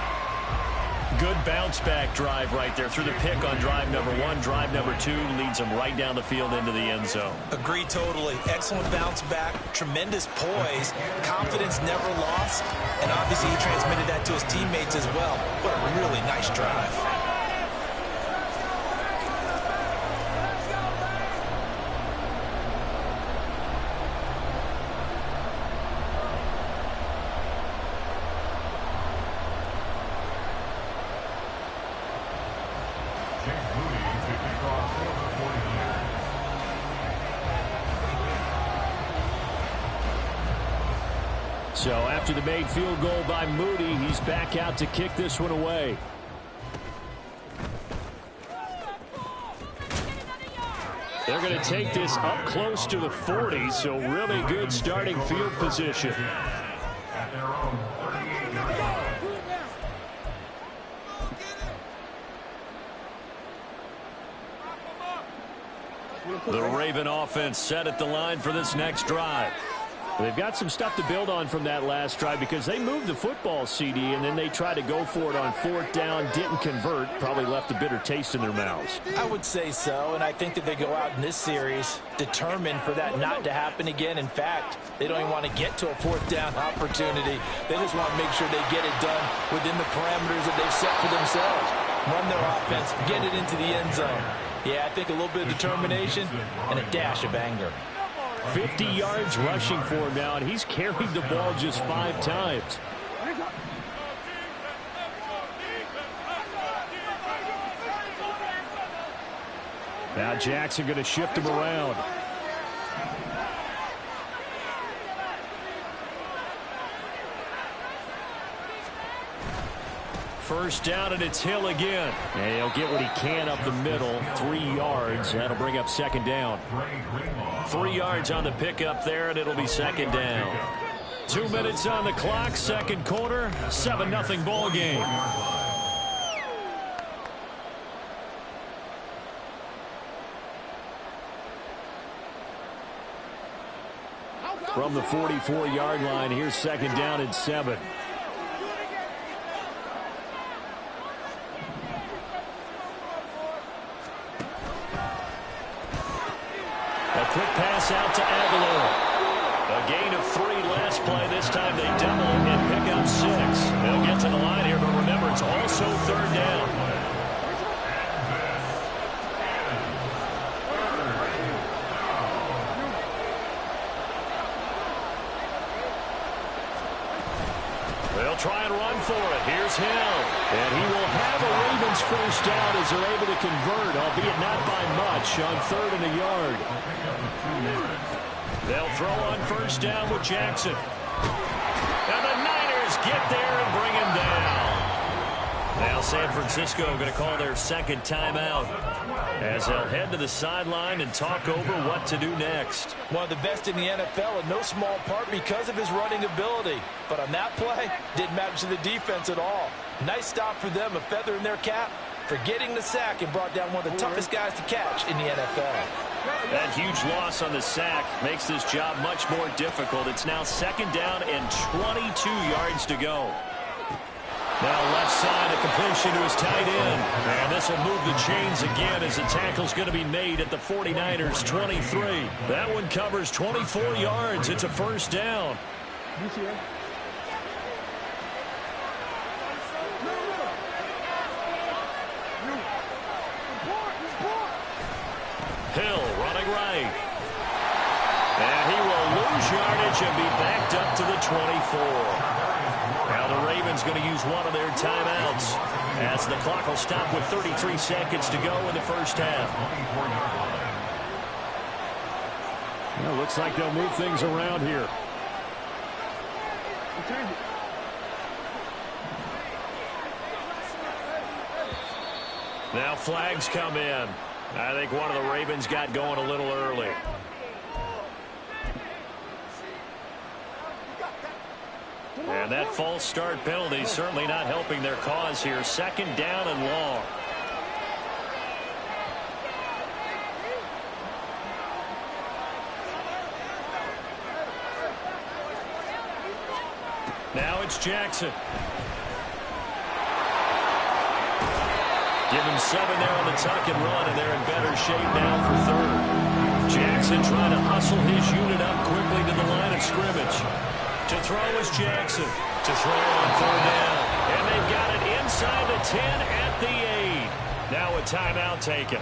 Good bounce back drive right there through the pick on drive number 1. Drive number 2 leads them right down the field into the end zone. Agree totally. Excellent bounce back, tremendous poise, confidence never lost, and obviously he transmitted that to his teammates as well. What a really nice drive. So after the made field goal by Moody, he's back out to kick this one away. They're going to take this up close to the 40, so really good starting field position. At their own 38-yard line. The Raven offense set at the line for this next drive. They've got some stuff to build on from that last drive because they moved the football, CD, and then they tried to go for it on 4th down, didn't convert, probably left a bitter taste in their mouths. I would say so, and I think that they go out in this series determined for that not to happen again. In fact, they don't even want to get to a 4th down opportunity. They just want to make sure they get it done within the parameters that they've set for themselves. Run their offense, get it into the end zone. Yeah, I think a little bit of determination and a dash of anger. 50 yards rushing for him now, and he's carried the ball just 5 times. Now Jackson going to shift him around. First down, and it's Hill again. And he'll get what he can up the middle. 3 yards. That'll bring up 2nd down. 3 yards on the pickup there, and it'll be 2nd down. 2 minutes on the clock, second quarter, 7-0 ball game. From the 44-yard line, here's second down and 7. A quick pass out to Aguilar. A gain of 3 last play. This time they double it and pick up 6. They'll get to the line here, but remember, it's also third down. They'll try and run for it. Here's Hill. And he will have a Ravens first down as they're able to convert, albeit not by much, on 3rd and a yard. They'll throw on first down with Jackson. And the Niners get there and bring him down. Now San Francisco going to call their second timeout as they'll head to the sideline and talk over what to do next. One of the best in the NFL in no small part because of his running ability. But on that play, didn't matter to the defense at all. Nice stop for them, a feather in their cap for getting the sack and brought down one of the toughest guys to catch in the NFL. That huge loss on the sack makes this job much more difficult. It's now second down and 22 yards to go. Now left side, a completion to his tight end. And this will move the chains again as the tackle's going to be made at the 49ers 23. That one covers 24 yards. It's a first down. Hill running right. And he will lose yardage and be backed up to the 24. Now the Ravens going to use one of their timeouts as the clock will stop with 33 seconds to go in the first half. Well, looks like they'll move things around here. Now flags come in. I think one of the Ravens got going a little early. And that false start penalty certainly not helping their cause here. Second down and long. Now it's Jackson. Give him 7 there on the tuck and run, and they're in better shape now for third. Jackson trying to hustle his unit up quickly to the line of scrimmage. To throw is Jackson. To throw on third down. And they've got it inside the 10 at the 8. Now a timeout taken.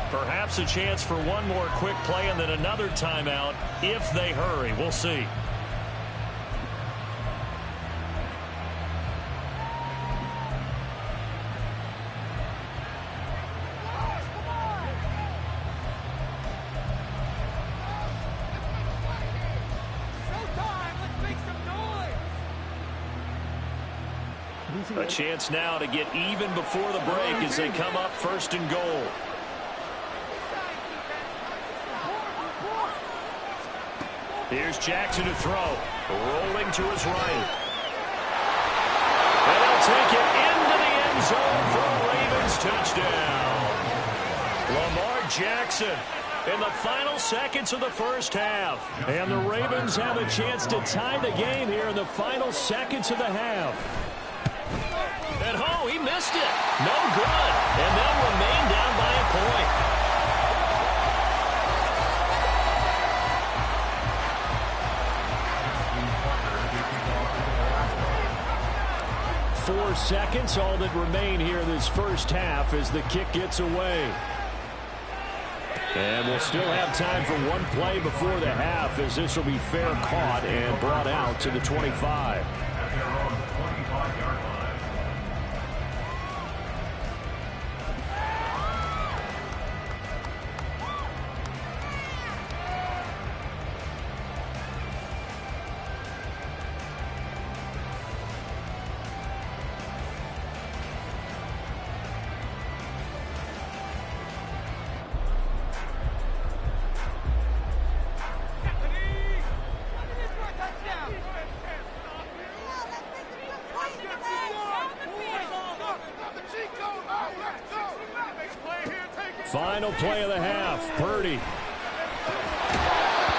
Perhaps a chance for one more quick play and then another timeout if they hurry. We'll see. A chance now to get even before the break as they come up first and goal. Here's Jackson to throw. Rolling to his right. And he'll take it into the end zone for a Ravens touchdown. Lamar Jackson in the final seconds of the first half. And the Ravens have a chance to tie the game here in the final seconds of the half. And oh, he missed it. No good. And they'll remain down by a point. 4 seconds, all that remain here in this first half as the kick gets away. And we'll still have time for one play before the half as this will be fair caught and brought out to the 25. Final play of the half. Purdy.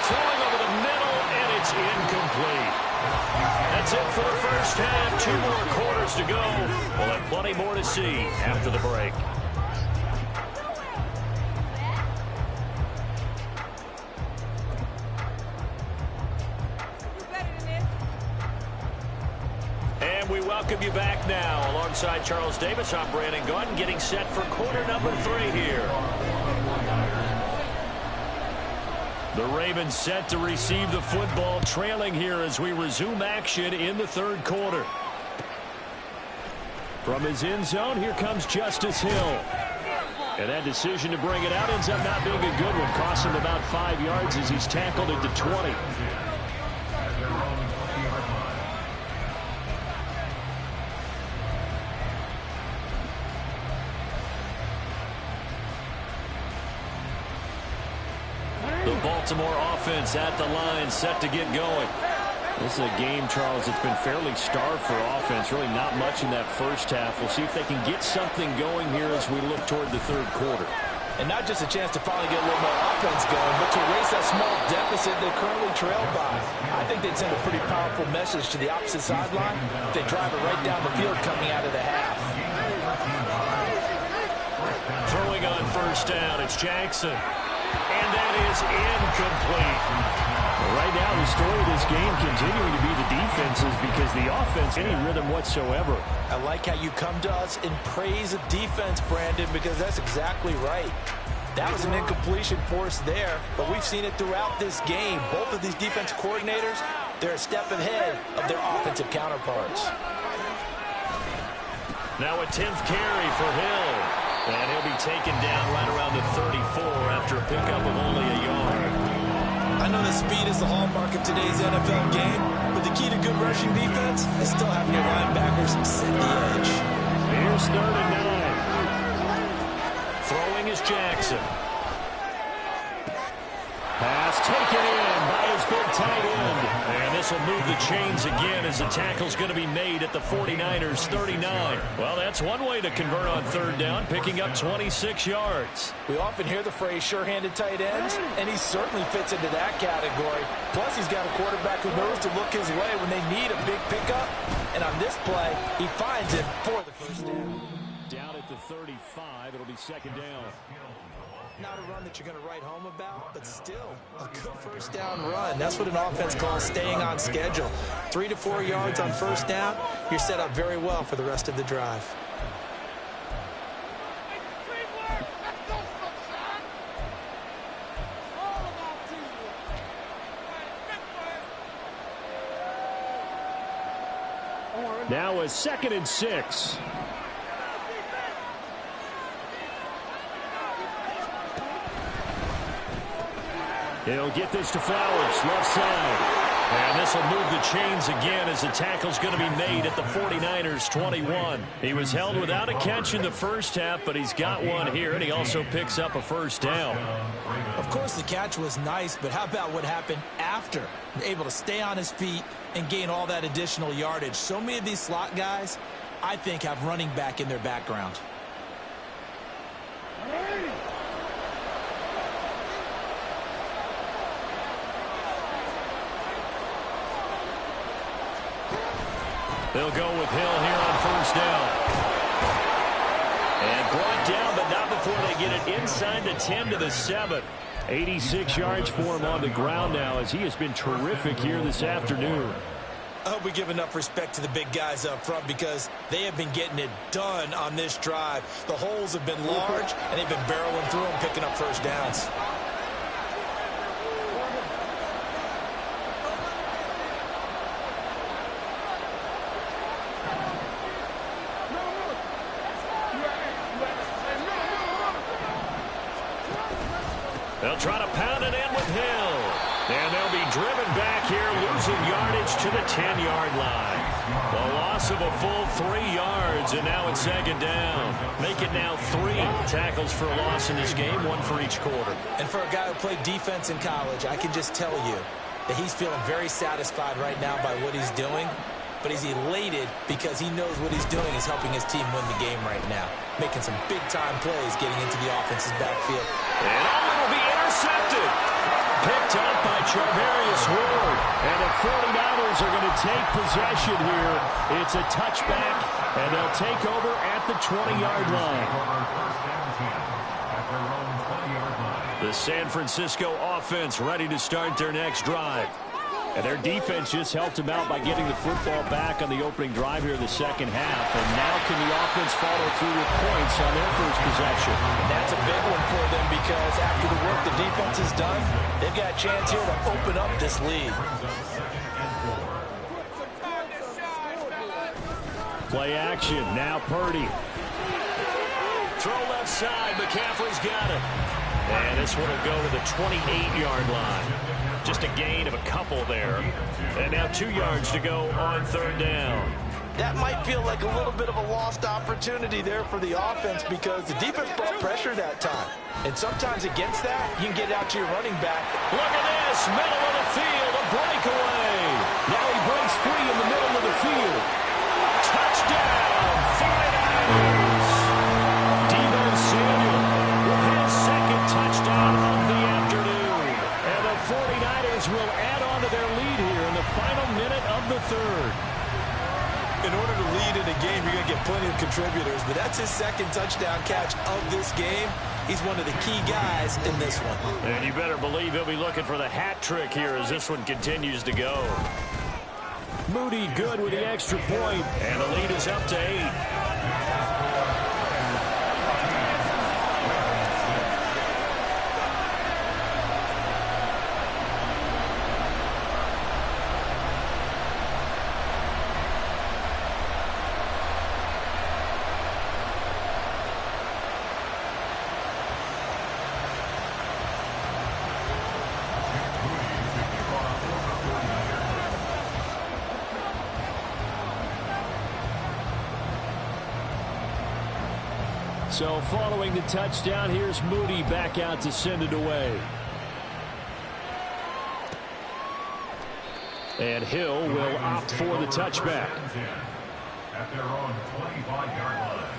Throwing over the middle, and it's incomplete. That's it for the first half. 2 more quarters to go. We'll have plenty more to see after the break. And we welcome you back now. Alongside Charles Davis, I'm Brandon Gaudin, getting set for quarter number 3 here. The Ravens set to receive the football, trailing here as we resume action in the third quarter. From his end zone, here comes Justice Hill. And that decision to bring it out ends up not being a good one. Costs him about 5 yards as he's tackled at the 20. The Baltimore offense at the line, set to get going. This is a game, Charles, that's been fairly starved for offense. Really not much in that first half. We'll see if they can get something going here as we look toward the third quarter. And not just a chance to finally get a little more offense going, but to erase that small deficit they're currently trailed by. I think they'd send a pretty powerful message to the opposite sideline if they drive it right down the field coming out of the half. Throwing on first down, it's Jackson. And that is incomplete. Right now, the story of this game continuing to be the defenses because the offense, any rhythm whatsoever. I like how you come to us in praise of defense, Brandon, because that's exactly right. That was an incompletion force there, but we've seen it throughout this game. Both of these defense coordinators, they're a step ahead of their offensive counterparts. Now a 10th carry for Hill. And he'll be taken down right around the 34 after a pickup of only a yard. I know that speed is the hallmark of today's NFL game, but the key to good rushing defense is still having your linebackers set the edge. Here's 3rd and 9. Throwing is Jackson. Pass taken in by his big tight end. And this will move the chains again as the tackle's going to be made at the 49ers' 39. Well, that's one way to convert on 3rd down, picking up 26 yards. We often hear the phrase sure-handed tight ends, and he certainly fits into that category. Plus, he's got a quarterback who knows to look his way when they need a big pickup. And on this play, he finds it for the first down. Down at the 35, it'll be 2nd down. Not a run that you're going to write home about, but still a good first down run. That's what an offense calls staying on schedule. 3 to 4 yards on first down, you're set up very well for the rest of the drive. Now a 2nd and 6. He'll get this to Flowers, left side. And this will move the chains again as the tackle's going to be made at the 49ers' 21. He was held without a catch in the first half, but he's got one here, and he also picks up a first down. Of course, the catch was nice, but how about what happened after? Able to stay on his feet and gain all that additional yardage. So many of these slot guys, I think, have running back in their background. They'll go with Hill here on first down. And brought down, but not before they get it inside the 10 to the 7. 86 yards for him on the ground now as he has been terrific here this afternoon. I hope we give enough respect to the big guys up front because they have been getting it done on this drive. The holes have been large, and they've been barreling through them, picking up first downs. They'll try to pound it in with Hill. And they'll be driven back here, losing yardage to the 10-yard line. The loss of a full 3 yards, and now it's 2nd down. Make it now 3 tackles for a loss in this game, 1 for each quarter. And for a guy who played defense in college, I can just tell you that he's feeling very satisfied right now by what he's doing. but he's elated because he knows what he's doing is helping his team win the game right now. Making some big-time plays getting into the offense's backfield. And will be intercepted. Picked up by Charvarius Ward. And the 49ers are going to take possession here. It's a touchback, and they'll take over at the 20-yard line. The San Francisco offense ready to start their next drive. And their defense just helped them out by getting the football back on the opening drive here in the second half. And now can the offense follow through with points on their first possession? And that's a big one for them because after the work the defense has done, they've got a chance here to open up this lead. Play action. Now Purdy. Throw left side. McCaffrey's got it. And this one will go to the 28-yard line. Just a gain of a couple there. And now 2 yards to go on third down. That might feel like a little bit of a lost opportunity there for the offense because the defense brought pressure that time. And sometimes against that, you can get out to your running back. Look at this, middle of the field, a breakaway. Now he breaks free in the middle of the field. Touchdown, 49ers. Deebo Samuel with his second touchdown of the afternoon. And the 49ers will add on to their lead here in the final minute of the third. In order to lead in a game, you're going to get plenty of contributors, but that's his second touchdown catch of this game. He's one of the key guys in this one. And you better believe he'll be looking for the hat trick here as this one continues to go. Moody good with the extra point, and the lead is up to 8. So following the touchdown, here's Moody back out to send it away. And Hill will opt for the touchback. At their own 25-yard line.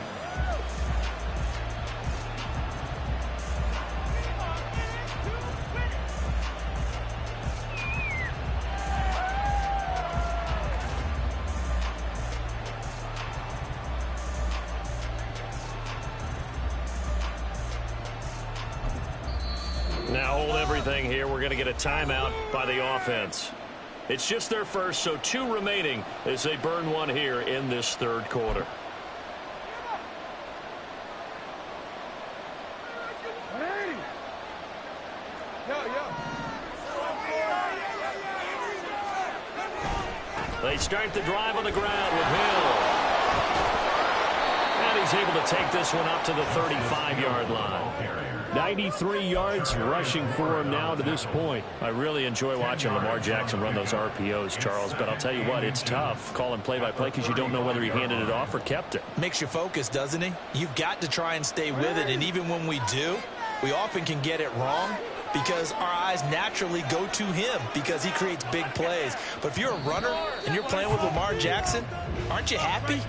Now hold everything here. We're going to get a timeout by the offense. It's just their first, so 2 remaining as they burn one here in this third quarter. They start the drive on the ground with Hill. And he's able to take this one up to the 35-yard line. 93 yards rushing for him now to this point. I really enjoy watching Lamar Jackson run those RPOs, Charles, but I'll tell you what, it's tough calling play-by-play because you don't know whether he handed it off or kept it. Makes you focus, doesn't he? You've got to try and stay with it, and even when we do, we often can get it wrong because our eyes naturally go to him because he creates big plays. But if you're a runner and you're playing with Lamar Jackson, aren't you happy?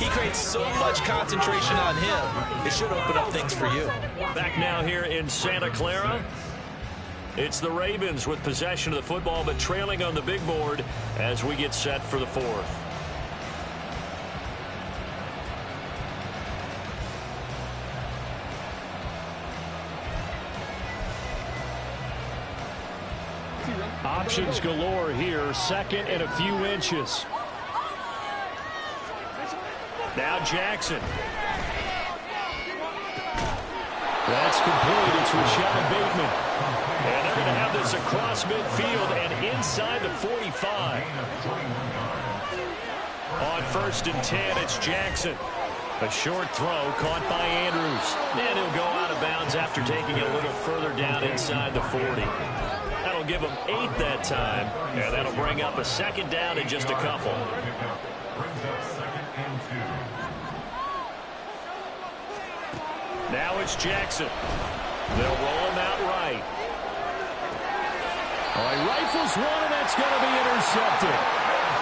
He creates so much concentration on him. It should open up things for you. Back now here in Santa Clara. It's the Ravens with possession of the football, but trailing on the big board as we get set for the fourth. Options galore here. Second and a few inches. Now Jackson. That's complete. It's Rashad Bateman. And they're going to have this across midfield and inside the 45. On 1st and 10, it's Jackson. A short throw caught by Andrews. And he'll go out of bounds after taking it a little further down inside the 40. That'll give him 8 that time. And that'll bring up a second down in just a couple. Now it's Jackson. They'll roll him out right. Oh, he rifles one, and that's going to be intercepted.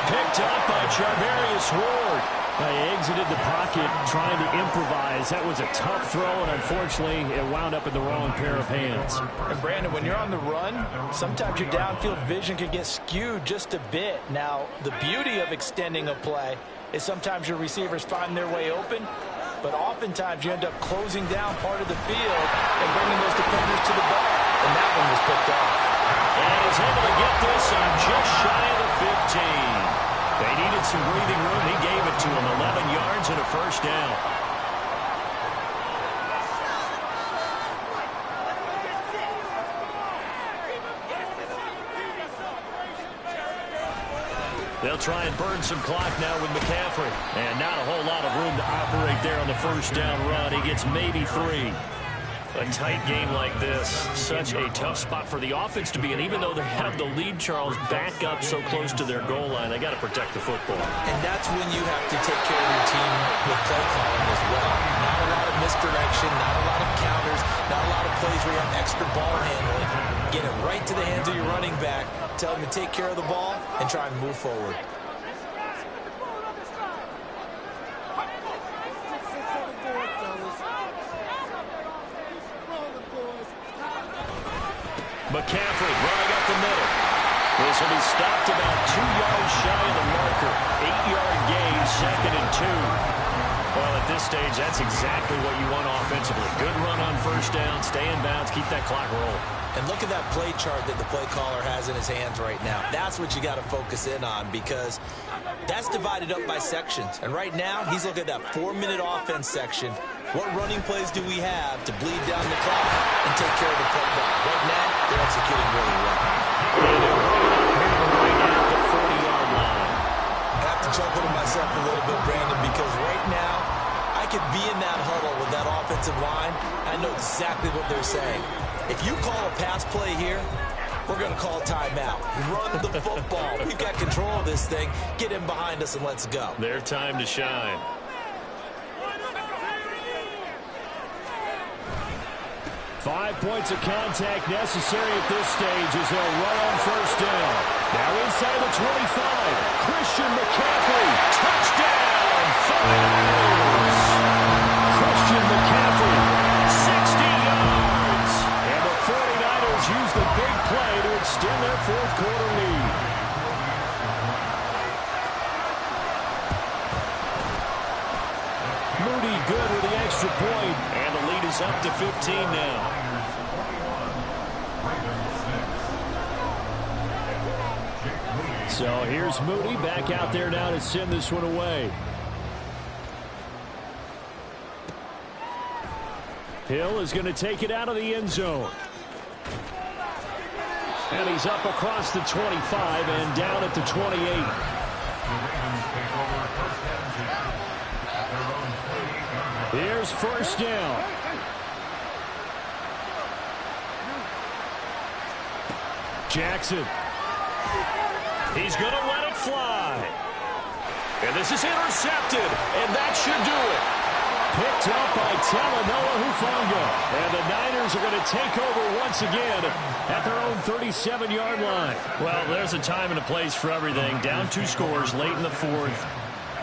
Picked up by Charvarius Ward. He exited the pocket trying to improvise. That was a tough throw, and unfortunately, it wound up in the wrong pair of hands. And Brandon, when you're on the run, sometimes your downfield vision can get skewed just a bit. Now, the beauty of extending a play is sometimes your receivers find their way open, but oftentimes you end up closing down part of the field and bringing those defenders to the ball. And that one was picked off. And he's able to get this on just shy of the 15. They needed some breathing room. He gave it to him. 11 yards and a first down. They'll try and burn some clock now with McCaffrey. And not a whole lot of room to operate there on the first down run. He gets maybe 3. A tight game like this, such a tough spot for the offense to be in. Even though they have the lead, Charles, back up so close to their goal line, they got to protect the football. And that's when you have to take care of your team with play calling as well. Not a lot of misdirection, not a lot of counters, not a lot of plays where you have extra ball handling. Get it right to the hands of your running back, tell him to take care of the ball, and try and move forward. McCaffrey running up the middle. This will be stopped about 2 yards shy of the marker. 8-yard gain, 2nd and 2. Well, at this stage, that's exactly what you want offensively. Good run on first down, stay in bounds, keep that clock rolling. And look at that play chart that the play caller has in his hands right now. That's what you got to focus in on, because that's divided up by sections. And right now, he's looking at that 4-minute offense section. What running plays do we have to bleed down the clock and take care of the football? Right now, they're executing really well. And they're right at the 40-yard line. I have to chuckle to myself a little bit, Brandon, because right now, I could be in that huddle with that offensive line. I know exactly what they're saying. If you call a pass play here, we're going to call timeout. Run the football. We've got control of this thing. Get in behind us and let's go. Their time to shine. Five points of contact necessary at this stage as they'll run on first down. Now inside the 25. Christian McCaffrey. Touchdown. Christian McCaffrey. 60 yards. And the 49ers use the big play to extend their fourth-quarter lead. Moody good with the extra point. And the lead is up to 15 now. So here's Moody back out there now to send this one away. Hill is going to take it out of the end zone. And he's up across the 25 and down at the 28. Here's first down. Jackson. He's going to let it fly. And this is intercepted, and that should do it. Picked up by Talanoa Hufanga. And the Niners are going to take over once again at their own 37-yard line. Well, there's a time and a place for everything. Down 2 scores late in the fourth.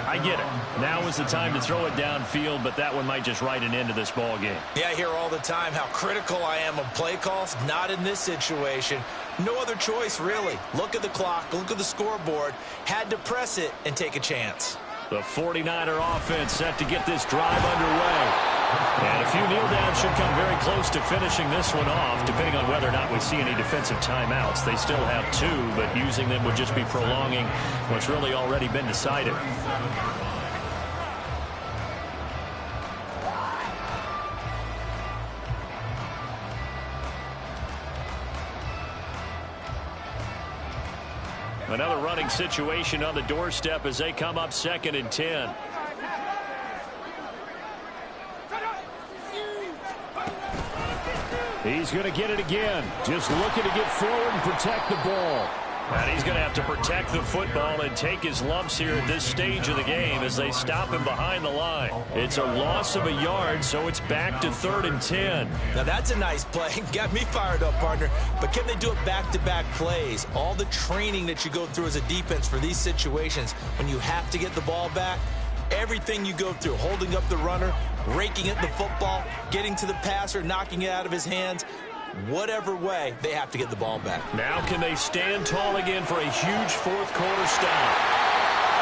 I get it. Now is the time to throw it downfield, but that one might just write an end to this ball game. Yeah, I hear all the time how critical I am of play calls. Not in this situation. No other choice, really. Look at the clock. Look at the scoreboard. Had to press it and take a chance. The 49er offense set to get this drive underway. And a few kneel downs should come very close to finishing this one off, depending on whether or not we see any defensive timeouts. They still have 2, but using them would just be prolonging what's really already been decided. Another running situation on the doorstep as they come up 2nd and 10. He's going to get it again. Just looking to get forward and protect the ball. And he's going to have to protect the football and take his lumps here at this stage of the game as they stop him behind the line. It's a loss of a yard, so it's back to 3rd and 10. Now that's a nice play. Got me fired up, partner. But can they do it back-to-back plays? All the training that you go through as a defense for these situations, when you have to get the ball back, everything you go through, holding up the runner, raking at the football, getting to the passer, knocking it out of his hands, whatever way, they have to get the ball back. Now can they stand tall again for a huge fourth-quarter stop?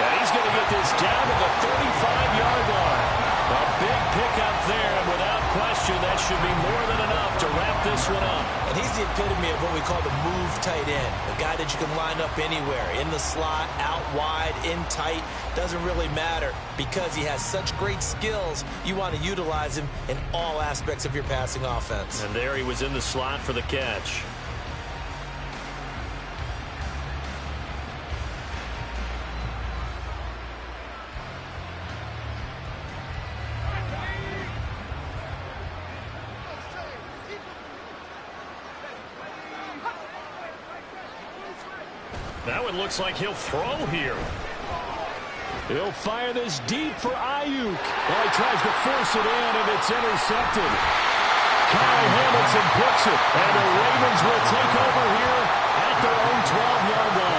And he's going to get this down to the 35-yard line. A big pickup there, and without question, that should be more than enough to wrap this one up. And he's the epitome of what we call the move tight end, a guy that you can line up anywhere, in the slot, out wide, in tight, doesn't really matter because he has such great skills. You want to utilize him in all aspects of your passing offense. And there he was in the slot for the catch. That one looks like he'll throw here. He'll fire this deep for Ayuk. Well, he tries to force it in, and it's intercepted. Kyle Hamilton picks it, and the Ravens will take over here at their own 12-yard line.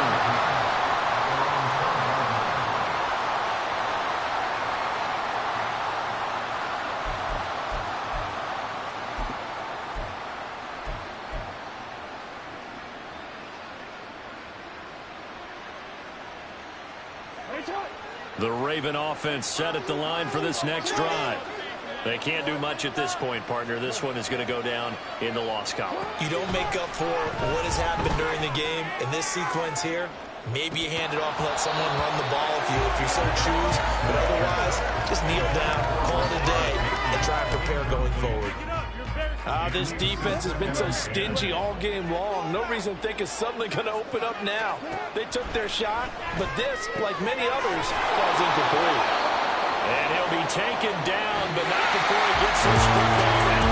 The Raven offense set at the line for this next drive. They can't do much at this point, partner. This one is going to go down in the loss column. You don't make up for what has happened during the game in this sequence here. Maybe you hand it off and let someone run the ball if you so choose. But otherwise, just kneel down, call it a day, and try and prepare going forward. This defense has been so stingy all game long. No reason to think it's suddenly going to open up now. They took their shot, but this, like many others, falls incomplete. And he'll be taken down, but not before he gets his football.